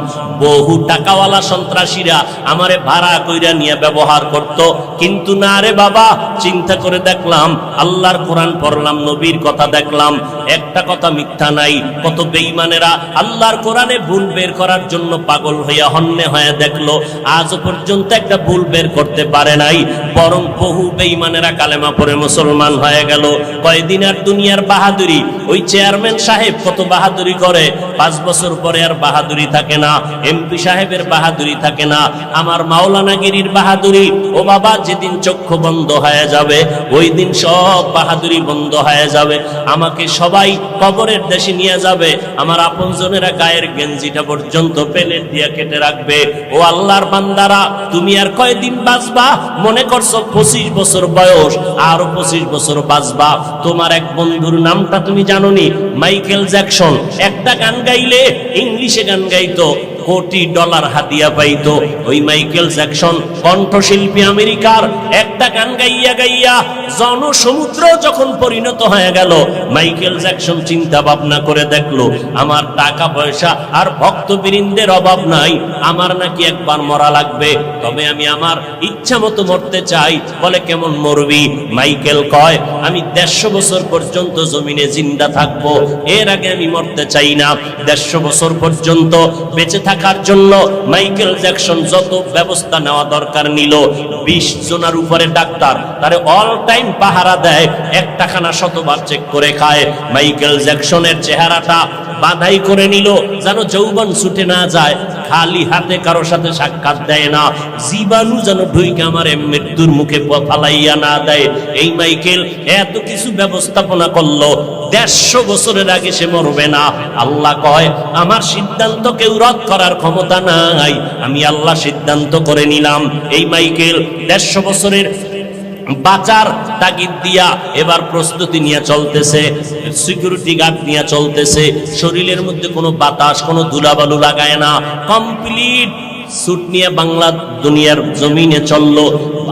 বহু টাকাওয়ালা সন্ত্রাসীরা আমারে ভাড়া কইরা নিয়ে ব্যবহার করত, কিন্তু না রে বাবা, চিন্তা করে দেখলাম, আল্লাহর কোরআন পড়লাম, নবীর কথা দেখলাম, একটা কথা মিথ্যা নাই। কত বেঈমানেরা আল্লাহর কোরআনে ভুল বের করার জন্য পাগল হইয়া হন্যে হয়ে দেখলো, আজও পর্যন্ত একটা ভুল বের করতে পারে নাই, বরং বহু বেঈমানেরা কালেমা পড়ে মুসলমান হয়ে গেল। কয়দিন আর দুনিয়ার বাহাদুরি, ওই চেয়ারম্যান সাহেব কত বাহাদুরি করে, 5 বছর পরে আর বাহাদুরি থাকে না, এমপি সাহেবের বাহাদুরি থাকে না, আমার মাওলানাগিরির বাহাদুরি, ও বাবা যেদিন চক্ষু বন্ধ হয়ে যাবে ওই দিন সব বাহাদুরি বন্ধ হয়ে যাবে। আমাকে সবাই কবরের দেশে নিয়ে যাবে, আমার আপনজনেরা গায়ের গেঞ্জিটা পর্যন্ত পেলেট দিয়ে কেটে রাখবে। ও আল্লাহর বান্দারা, তুমি আর কয়দিন বাঁচবা? মনে করছো 25 বছর বয়স, আরো 25 বছর বাঁচবা। তোমার এক বন্ধুর নামটা তুমি জানোনি? Michael Jackson. একটা গান গাইলে, ইংলিশে গান গাইতো, কোটি ডলার হাতিয়া পাইতো। ওই মাইকেল জ্যাকসন কণ্ঠশিল্পী আমেরিকার, একটা গান গাইয়া গাইয়া জনসমুদ্র যখন পরিণত হয়ে গেল, মাইকেল জ্যাকসন চিন্তা ভাবনা করে দেখলো, আমার টাকা পয়সা আর ভক্তবৃন্দের অভাব নাই, আমার নাকি একবার মরা লাগবে, তবে আমি আমার ইচ্ছা মতো মরতে চাই। বলে কেমন মরবি? মাইকেল কয়, আমি 150 বছর পর্যন্ত জমিনে জিন্দা থাকবো, এর আগে আমি মরতে চাই না। 150 বছর পর্যন্ত বেঁচে থাকার জন্য মাইকেল জ্যাকসন যত ব্যবস্থা নেওয়া দরকার নিল। 20 জনের উপরে ডাক্তার তারে অল টাইম পাহারা দেয়, একটা খানা শতবার চেক করে খায়। মাইকেল জ্যাকসনের চেহারাটা বাঁধাই করে নিল যেন যৌবন ছুটে না যায়, খালি হাতে কারো সাথে সাক্ষাৎ দেয় না, জীবাণু যেন ঢুইকে আমার মৃত্যুর মুখে ফালাইয়া না দেয়। এই মাইকেল এত কিছু ব্যবস্থাপনা করলো, 150 বছরের আগে সে মরবে না। আল্লাহ কয়, আমার সিদ্ধান্ত কেউ রদ করার ক্ষমতা নাই, আমি আল্লাহ সিদ্ধান্ত করে নিলাম। এই মাইকেল 150 বছরের বাঁচার তাগিদ দিয়া এবার প্রস্তুতি নিয়ে চলতেছে, সিকিউরিটি গার্ড নিয়ে চলতেছে, শরীরের মধ্যে কোনো বাতাস, কোনো ধুলাবালু লাগায় না, কমপ্লিট সুট নিয়ে বাংলা দুনিয়ার জমিনে চললো।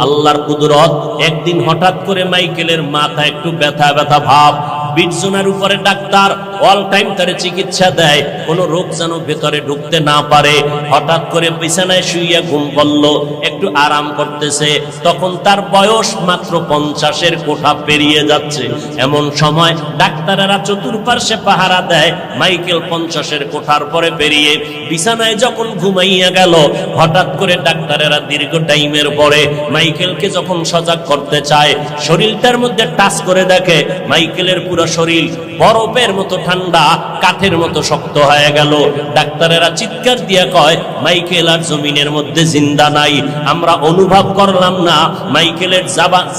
আল্লাহর কুদরত, একদিন হঠাৎ করে মাইকেলের মাথা একটু ব্যথা ব্যথা ভাব, 20 জনের উপরে ডাক্তার অল টাইম তারে চিকিৎসা দেয়, কোনো রোগ যেন ভেতরে ঢুকতে না পারে। হঠাৎ করে বিছানায় শুইয়া ঘুম পড়ল, একটু আরাম করতেছে, তখন তার বয়স মাত্র 50-এর কোঠা পেরিয়ে যাচ্ছে। এমন সময় ডাক্তারেরা চতুর্পার্শ্বে পাহারা দেয়, মাইকেল 50-এর কোঠার পরে পেরিয়ে বিছানায় যখন ঘুমাইয়া গেল, হঠাৎ করে ডাক্তারেরা দীর্ঘ টাইমের পরে মাইকেলকে যখন সজাগ করতে চায়, শরীরটার মধ্যে টাচ করে দেখে মাইকেলের পুরো শরীর বরফের মতো ঠান্ডা, কাঠের মতো শক্ত হয়ে গেল। ডাক্তারেরা চিৎকার দিয়া কয়, মাইকেল আর জমিনের মধ্যে জিন্দা নাই, আমরা অনুভব করলাম না মাইকেলের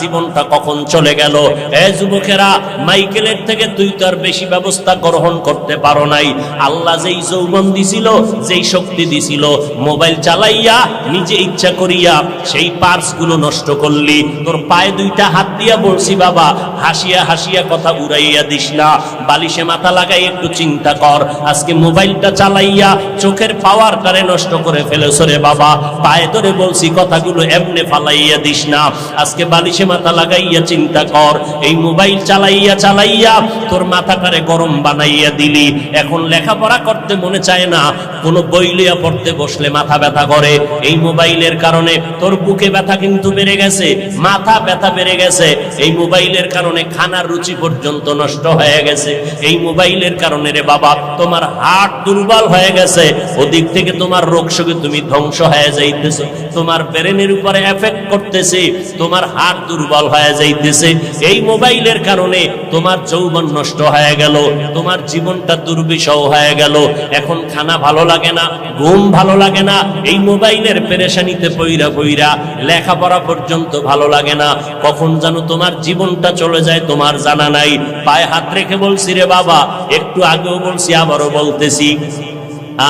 জীবনটা কখন চলে গেল। এ যুবকেরা, মাইকেলের থেকে তুই তো আর বেশি ব্যবস্থা গ্রহণ করতে পারো নাই। আল্লাহ যেই যৌবন দিছিল, যেই শক্তি দিছিল, মোবাইল চালাইয়া নিজে ইচ্ছা করিয়া সেই পার্স গুলো নষ্ট করলি। তোর পায়ে 2টা হাত দিয়া বলছি বাবা, হাসিয়া হাসিয়া কথা উড়াইয়া দিস না, বালিশে মাথা লাগাই একটু চিন্তা কর। আজকে মোবাইলটা চালাইয়া চোখের পাওয়ারটারে নষ্ট করে ফেলেছো রে বাবা, পায়ে ধরে বলছি কথাগুলো এমনে ফালাইয়া দিস না। আজকে বালিশে মাথা লাগাইয়া চিন্তা কর, এই মোবাইল চালাইয়া চালাইয়া তোর মাথাটারে গরম বানাইয়া দিলি। এখন লেখাপড়া করতে মনে চায় না, কোনো বই লইয়া পড়তে বসলে মাথা ব্যথা করে। এই মোবাইলের কারণে তোর বুকে ব্যথা কিন্তু বেড়ে গেছে, মাথা ব্যথা বেড়ে গেছে। এই মোবাইলের কারণে খানার রুচি পর্যন্ত নষ্ট হয়ে গেছে। এই মোবাইলের কারণে রে বাবা তোমার হার্ট দুর্বল হয়ে গেছে, ওদিক থেকে তোমার রোগ শোকে তুমি ধ্বংস হয়ে যাইতেছো, তোমার ব্রেনের উপরে এফেক্ট করতেছে, তোমার হার্ট দুর্বল হয়ে যাইতেছে। এই মোবাইলের কারণে তোমার যৌবন নষ্ট হয়ে গেল, তোমার জীবনটা দুর্বিষহ হয়ে গেল। এখন খানা ভালো লাগে না, ঘুম ভালো লাগে না, এই মোবাইলের পেরেশানিতে পইরা পইরা লেখাপড়া পর্যন্ত ভালো লাগে না। কখন যেন তোমার জীবনটা চলে যায় তোমার জানা নাই। পায়ে হাত রেখে বলছি রে বাবা, একটু আগেও বলছি, আবারও বলতেছি,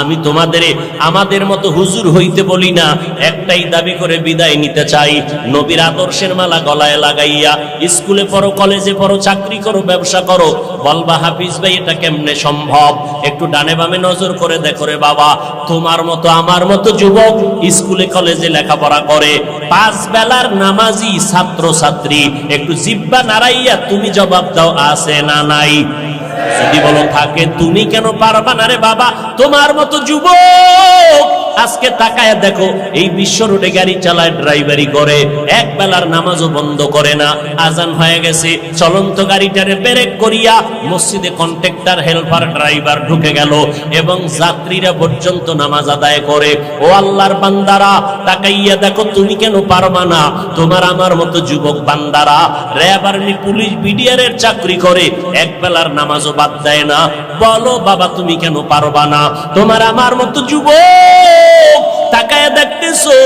আমি তোমাদের আমাদের মতো হুজুর হইতে বলি না, একটাই দাবি করে বিদায় নিতে চাই, নবীর আদর্শের মালা গলায় লাগাইয়া স্কুলে পড়ো, কলেজে পড়ো, চাকরি করো, ব্যবসা করো, বলবা হাফিজ ভাই এটা কেমনে সম্ভব? একটু ডানে বামে নজর করে দেখো রে বাবা, তোমার মতো আমার মতো যুবক স্কুলে কলেজে লেখাপড়া করে, 5 বেলার নামাজি ছাত্র ছাত্রী, একটু জিব্বা নাড়াইয়া তুমি জবাব দাও, আছে না নাই? যদি বলো থাকে, তুমি কেন পারবা না রে বাবা? তোমার মতো যুবক আজকে তাকায় দেখো, এই বিশ্ব রোডে গাড়ি চালায়, ড্রাইভারি করে, এক বেলার নামাজও বন্ধ করে না। আজান হয়ে গেছে, চলন্ত গাড়িটারে ব্রেক করিয়া মসজিদে কন্ট্রাক্টর, হেল্পার, ড্রাইভার ঢুকে গেল এবং যাত্রীরা পর্যন্ত নামাজ আদায় করে। ও আল্লাহর বান্দারা, তাকাইয়া দেখো, তুমি কেন পারবা না? তোমার আমার মতো যুবক বান্দারা র্যাব, আর্মি, পুলিশ, বিডিআর এর চাকরি করে, এক বেলার নামাজও বাদ দেয় না। বলো বাবা, তুমি কেন পারবা না? তোমার আমার মতো যুবক তাকায় দেখতেছো,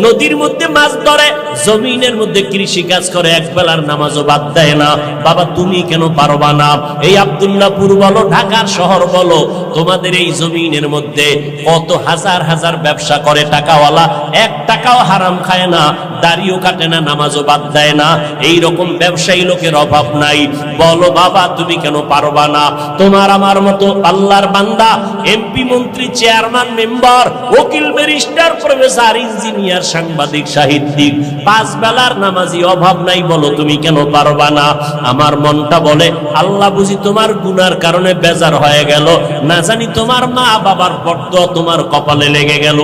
নদীর মধ্যে মাছ ধরে, জমিনের মধ্যে কৃষি কাজ করে, এক বেলার নামাজও বাদ দেয় না। বাবা, তুমি কেন পারবা না? এই আব্দুল্লাহপুর বলো, ঢাকার শহর বলো, তোমাদের এই জমিনের মধ্যে কত হাজার হাজার ব্যবসা করে টাকাওয়ালা, এক টাকাও হারাম খায় না, দাড়িও কাটে না, নামাজও বাদ দেয় না। এই রকম ব্যবসায়ী লোকের অভাব নাই। বলো বাবা, তুমি কেন পারবা না? তোমার আমার মতো আল্লাহর বান্দা, এমপি, মন্ত্রী, চেয়ারম্যান, মেম্বার, উকিল, ব্যারিস্টার, প্রফেসর, ইঞ্জিনিয়ার, সাংবাদিক, সাহিত্যিক, পাঁচ বেলার নামাজি অভাব নাই। বলো তুমি কেন পারবা না? আমার মনটা বলে, আল্লাহ বুঝি তোমার গুনার কারণে বেজার হয়ে গেল, না জানি তোমার মা বাবার বরদোয়া তোমার কপালে লেগে গেল।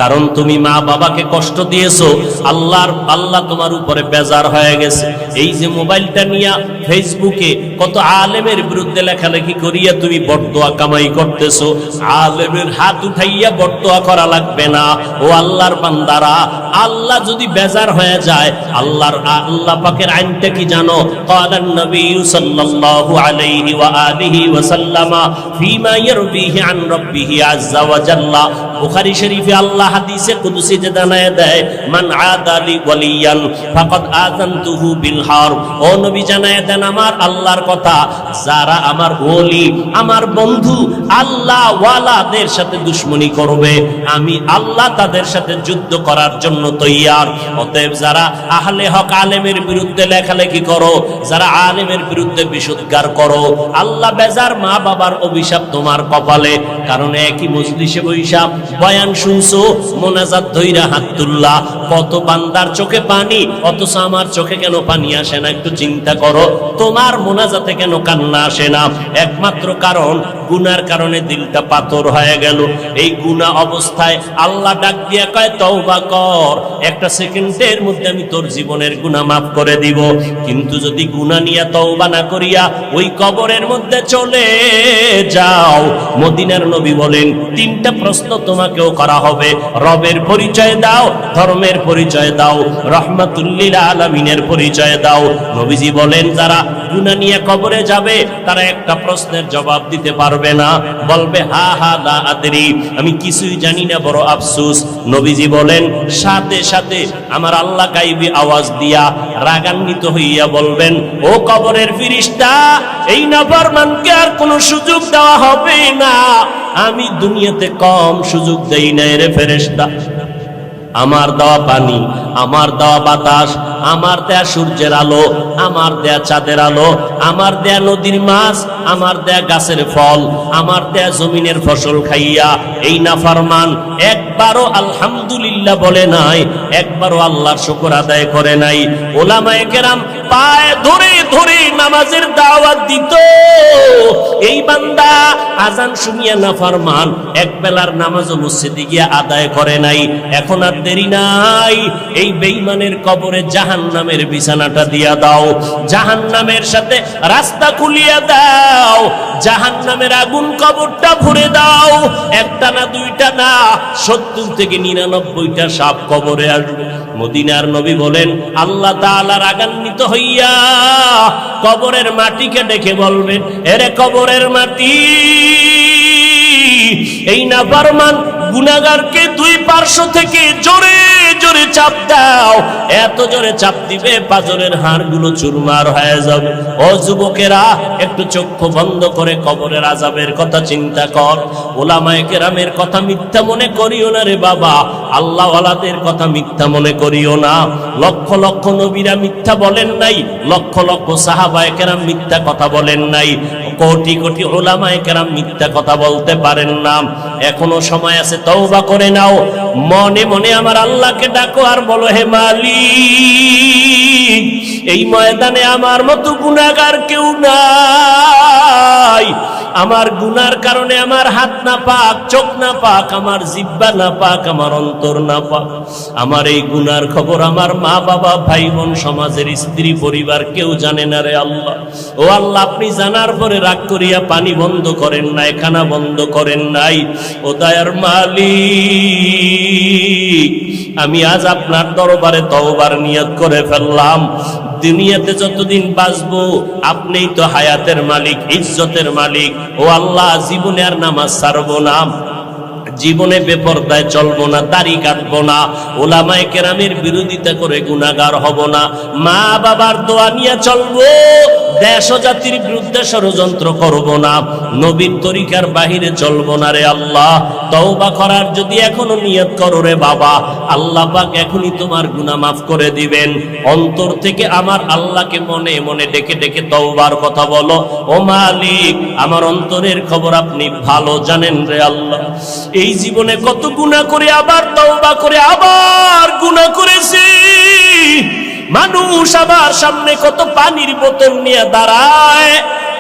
কারণ তুমি মা বাবাকে কষ্ট দিয়েছো, আল্লাহ তোমার উপরে বেজার হয়ে গেছে। এই যে মোবাইলটা নিয়ে ফেসবুকে কত আলেমের বিরুদ্ধে লেখালেখি করিয়া তুমি বরদোয়া কামাই করতেছো, আলেমের হাত উঠাইয়া বরদোয়া করা লাগবে না। ও আল্লাহর বান্দারা, আল্লাহ যদি বেজার হয়ে যায়, আল্লাহ পাকের আইনটা কি জানো? ক্বালান নবী সাল্লাল্লাহু আলাইহি ওয়া আলিহি ওয়া সাল্লামা ফীমা ইয়ারবিহি আন রাব্বিহি আযজা ওয়া জাল্লা। বুখারী শরীফে আল্লাহ হাদিসে কুদসি যে জানায় দেয়, মান আদালি ওয়ালিয়ান ফাকাদ আযানতুহু বিল হারব। ও নবী, জানায় দেন আমার আল্লাহর কথা, যারা আমার ওলি, আমার বন্ধু, আল্লাহ ওয়ালাদের সাথে দুশমনি করবে, আমি আল্লাহ তাদের সাথে যুদ্ধ করার জন্য তৈয়ার। অতএব যারা আহলে হক আলেমের বিরুদ্ধে লেখালেখি করো, যারা আলেমের বিরুদ্ধে বিশুদ্ধার করো, আল্লাহ বেজার, মা বাবার অভিশাপ তোমার কপালে। কারণ একই মজলিসে বৈশা বয়ান শুনছো, মোনাজাত ধইরা হাত তুললা, কত বান্দার চোখে পানি, অথচ আমার চোখে কেন পানি আসে না? একটু চিন্তা করো, তোমার মোনাজাতে কেন কান্না আসে না? একমাত্র কারণ, গুনার কারণে দিলটা পাথর হয়ে গেল। এই গুনাহ অবস্থায় আল্লাহ ডাক দিয়া কয়, তওবা কর, একটা সেকেন্ডের মধ্যে আমি তোর জীবনের গুনাহ মাফ করে দিব। কিন্তু যদি গুনাহ নিয়ে তওবা না করিয়া ওই কবরের মধ্যে চলে যাও, মদিনার নবী বলেন, তিনটা প্রশ্ন তোমাকেও করা হবে। রবের পরিচয় দাও, ধর্মের পরিচয় দাও, রাহমাতুল লিল আলামিনের পরিচয় দাও। নবীজি বলেন, যারা গুনাহ নিয়ে কবরে যাবে, তারা একটা প্রশ্নের জবাব দিতে পারবে না, বলবে হা হা লা আদরি, আমি কিছুই জানি না, বড় আফসোস। নবীজি বলেন, সাথে সাথে আমার আল্লাহ গায়বী আওয়াজ দিয়া রাগান্বিত হইয়া বলবেন, ও কবরের ফেরেশতা, এই নাফরমানকে আর কোনো সুযোগ দেওয়া হবে না। আমি দুনিয়াতে কম সুযোগ দেই নাই রে ফেরেশতা। আমার দেওয়া পানি, আমার দেওয়া বাতাস, আমার দেয়া সূর্যের আলো, আমার দেয়া চাঁদের আলো, আমার দেয়া নদীর মাছ, আমার দেয়া গাছের ফল, আমার দেয়া জমিনের ফসল খাইয়া এই নাফরমান একবারও আলহামদুলিল্লাহ বলে নাই, একবারও আল্লাহর শুকর আদায় করে নাই। ওলামায়ে কেরাম পায়ে ধরে ধরে নামাজের দাওয়াত দিত। এই বান্দা আজান শুনিয়া নাফরমান এক বেলার নামাজও মসজিদে গিয়া আদায় করে নাই। এখন আর দেরি নাই, এই বেঈমানের কবরে জাহান্নামের বিছানাটা দিয়া দাও, জাহান্নামের সাথে রাস্তা খুলিয়া দাও, জাহান্নামের আগুন কবরটা ভরে দাও। একটা না, দুইটা না, 70 থেকে 99টা সাপ কবরে আসবে। মদিনার নবী বলেন, আল্লাহ তাআলা রাগান্বিত হইয়া কবরের মাটিকে ডেকে বলবেন, এরে কবরের মাটি, এই নাফরমান গুনাহগারকে দুই পার্শ্ব থেকে জোরে জোরে চাপ দাও। এত জোরে চাপ দিবে পাজরের হাড়গুলো চুরমার হয়ে যাবে। ও যুবকেরা, একটু চক্ষু বন্ধ করে কবরের আযাবের কথা চিন্তা কর। ওলামায়ে কেরামের কথা মিথ্যা মনে করিও না রে বাবা, আল্লাহ ওয়ালাদের কথা মিথ্যা মনে করিও না। লক্ষ লক্ষ নবীরা মিথ্যা বলেন নাই, লক্ষ লক্ষ সাহাবায়ে কেরাম মিথ্যা কথা বলেন নাই, কোটি কোটি ওলামায়ে কেরাম মিথ্যা কথা বলতে পারেন না। এখনো সময় আছে, তওবা করে নাও, মনে মনে আমার আল্লাহকে ডাকো আর বলো, হে মালিক, এই ময়দানে আমার মতো গুনাহগার কেউ নাই। আমার গুনার কারণে আমার হাত না পাক, চোখ না পাক, আমার জিহ্বা না পাক, আমার অন্তর না পাক। আমার এই গুনার খবর আমার মা বাবা, ভাই বোন, সমাজের স্ত্রী পরিবার কেউ জানে না রে আল্লাহ। ও আল্লাহ, আপনি জানার পরে রাগ করিয়া পানি বন্ধ করেন নাই, খানা বন্ধ করেন নাই। ও দয়ার মালিক, আমি আজ আপনার দরবারে তওবার নিয়ত করে ফেললাম। দুনিয়াতে যতদিন বাঁচবো আপনিই তো হায়াতের মালিক, ইজ্জতের মালিক। ও আল্লাহ, জীবনে আর নামাজ ছাড়বো না, জীবনে বেপরদায় চলবো না, দাড়ি কাটবো না, ওলামায়ে কেরামের বিরোধিতা করে গুনাহগার হব না, মা বাবার দোয়া নিয়ে চলবো, দেশ ও জাতির বিরুদ্ধে ষড়যন্ত্র করব না, নবীর তরিকার বাহিরে চলবো না রে আল্লাহ। তওবা করার যদি এখনো নিয়ত করো রে বাবা, আল্লাহ পাক এখনই তোমার গুনাহ মাফ করে দিবেন। অন্তর থেকে আমার আল্লাহকে মনে মনে ডেকে ডেকে তওবার কথা বলো। ও মালিক, আমার অন্তরের খবর আপনি ভালো জানেন রে আল্লাহ। এই জীবনে কত গুনাহ করে আবার তওবা করে আবার গুনাহ করেছি। মানুষ আমার সামনে কত পানির বোতল নিয়ে দাঁড়ায়,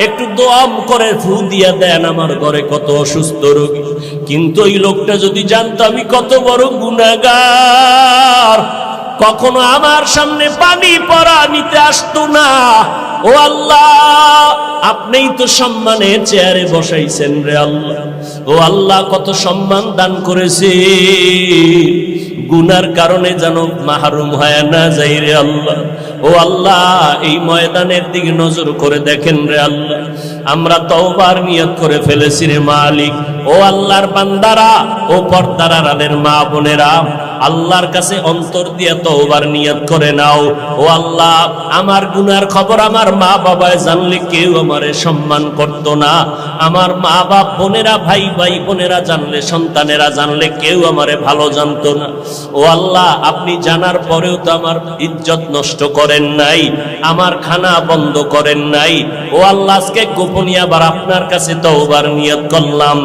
একটু দোয়াম করে ফু দিয়া দেন, আমার ঘরে কত অসুস্থ রোগী। কিন্তু ওই লোকটা যদি জানতো আমি কত বড় গুনাহগার, কখনো আমার সামনে পানি পড়া নিতে আসতো না। ও আল্লাহ, আপনিই তো সম্মানের চেয়ারে বসাইছেন রে আল্লাহ। ও আল্লাহ, কত সম্মান দান করেছে, গুনার কারণে যেন মাহরুম হয় না যাই রে আল্লাহ। ও আল্লাহ, এই ময়দানের দিকে নজর করে দেখেন রে আল্লাহ। আমরা তওবার নিয়ত করে ফেলেছি রে মালিক। ও আল্লাহর বান্দারা, ও পর্দার আড়ালের মা বোনেরা, আল্লাহর কাছে অন্তর দিয়ে তওবার নিয়ত করে নাও। ও আল্লাহ, আমার গুনার খবর আমার মা বাবায় জানলে কেউ আমারে সম্মান করত না। আমার মা বাপ বোনেরা, ভাই ভাই বোনেরা জানলে, সন্তানেরা জানলে কেউ আমারে ভালো জানতো না। ও আল্লাহ, আপনি জানার পরেও তো আমার ইজ্জত নষ্ট করেন নাই, আমার খানা বন্ধ করেন নাই। ও আল্লাহ, আজকে গোপনে আবার আপনার কাছে তওবার নিয়ত করলাম।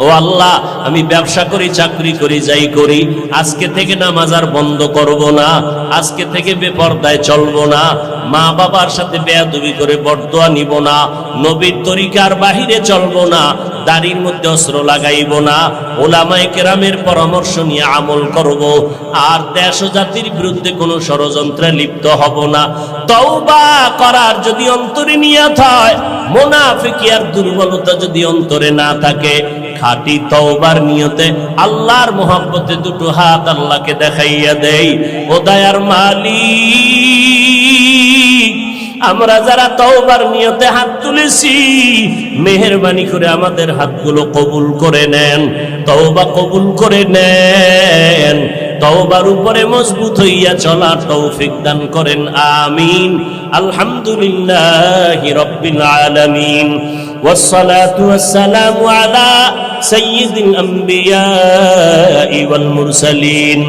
ও আল্লাহ, আমি ব্যবসা করি, চাকরি করি, যাই করি, আজকে থেকে নামাজ আর বন্ধ করব না, আজকে থেকে বেপরদায় চলবো না, মা বাবার সাথে বেয়াদবি করে বরদোয়া নিব না, নবীর তরিকার বাহিরে চলবো না, দাড়ির মধ্যে অস্ত্র লাগাইব না, ওলামায়ে কেরামের পরামর্শ নিয়ে আমল করব, আর দেশ ও জাতির বিরুদ্ধে কোনো ষড়যন্ত্রে লিপ্ত হব না। তওবা করার যদি অন্তরে নিয়ত হয়, মুনাফিকি আর দুর্বলতা যদি অন্তরে না থাকে, খাঁটি তওবার নিয়তে আল্লাহর মহব্বতে দুটো হাত আল্লাহকে দেখাইয়া দেই। ও দয়ার মালিক, আমরা যারা তওবার নিয়তে হাত তুলেছি, মেহেরবানি করে আমাদের হাতগুলো কবুল করে নেন, তওবা কবুল করে নেন, তওবার উপরে মজবুত হইয়া চলার তৌফিক দান করেন। আমিন। আলহামদুলিল্লাহি রাব্বিল আলামিন, والصلاة والسلام على سيد الأنبياء والمرسلين